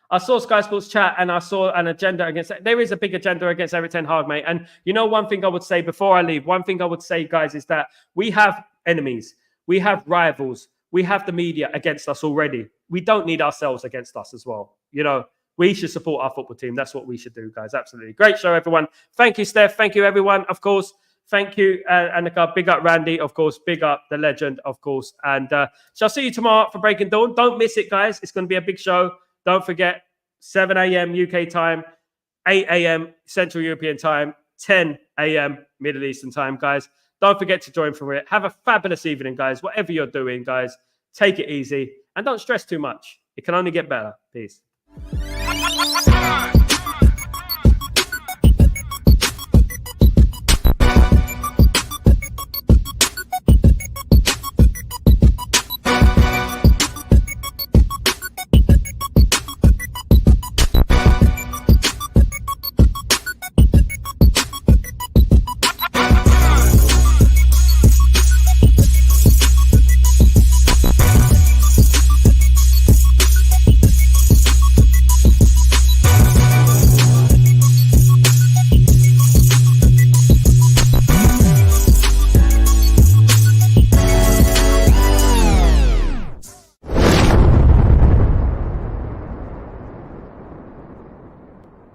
I saw Sky Sports chat and I saw an agenda against it. There is a big agenda against Erik ten Hag, mate. And you know, one thing I would say before I leave, guys, is that we have enemies. We have rivals. We have the media against us already. We don't need ourselves against us as well. You know, we should support our football team. That's what we should do, guys. Absolutely. Great show, everyone. Thank you, Steph. Thank you, everyone. Of course. Thank you, Annika. Big up, Randy. Of course. Big up the legend, of course. And shall see you tomorrow for Breaking Dawn. Don't miss it, guys. It's going to be a big show. Don't forget, 7 a.m. UK time, 8 a.m. Central European time, 10 a.m. Middle Eastern time, guys. Don't forget to join for it. Have a fabulous evening, guys. Whatever you're doing, guys, take it easy and don't stress too much. It can only get better. Peace.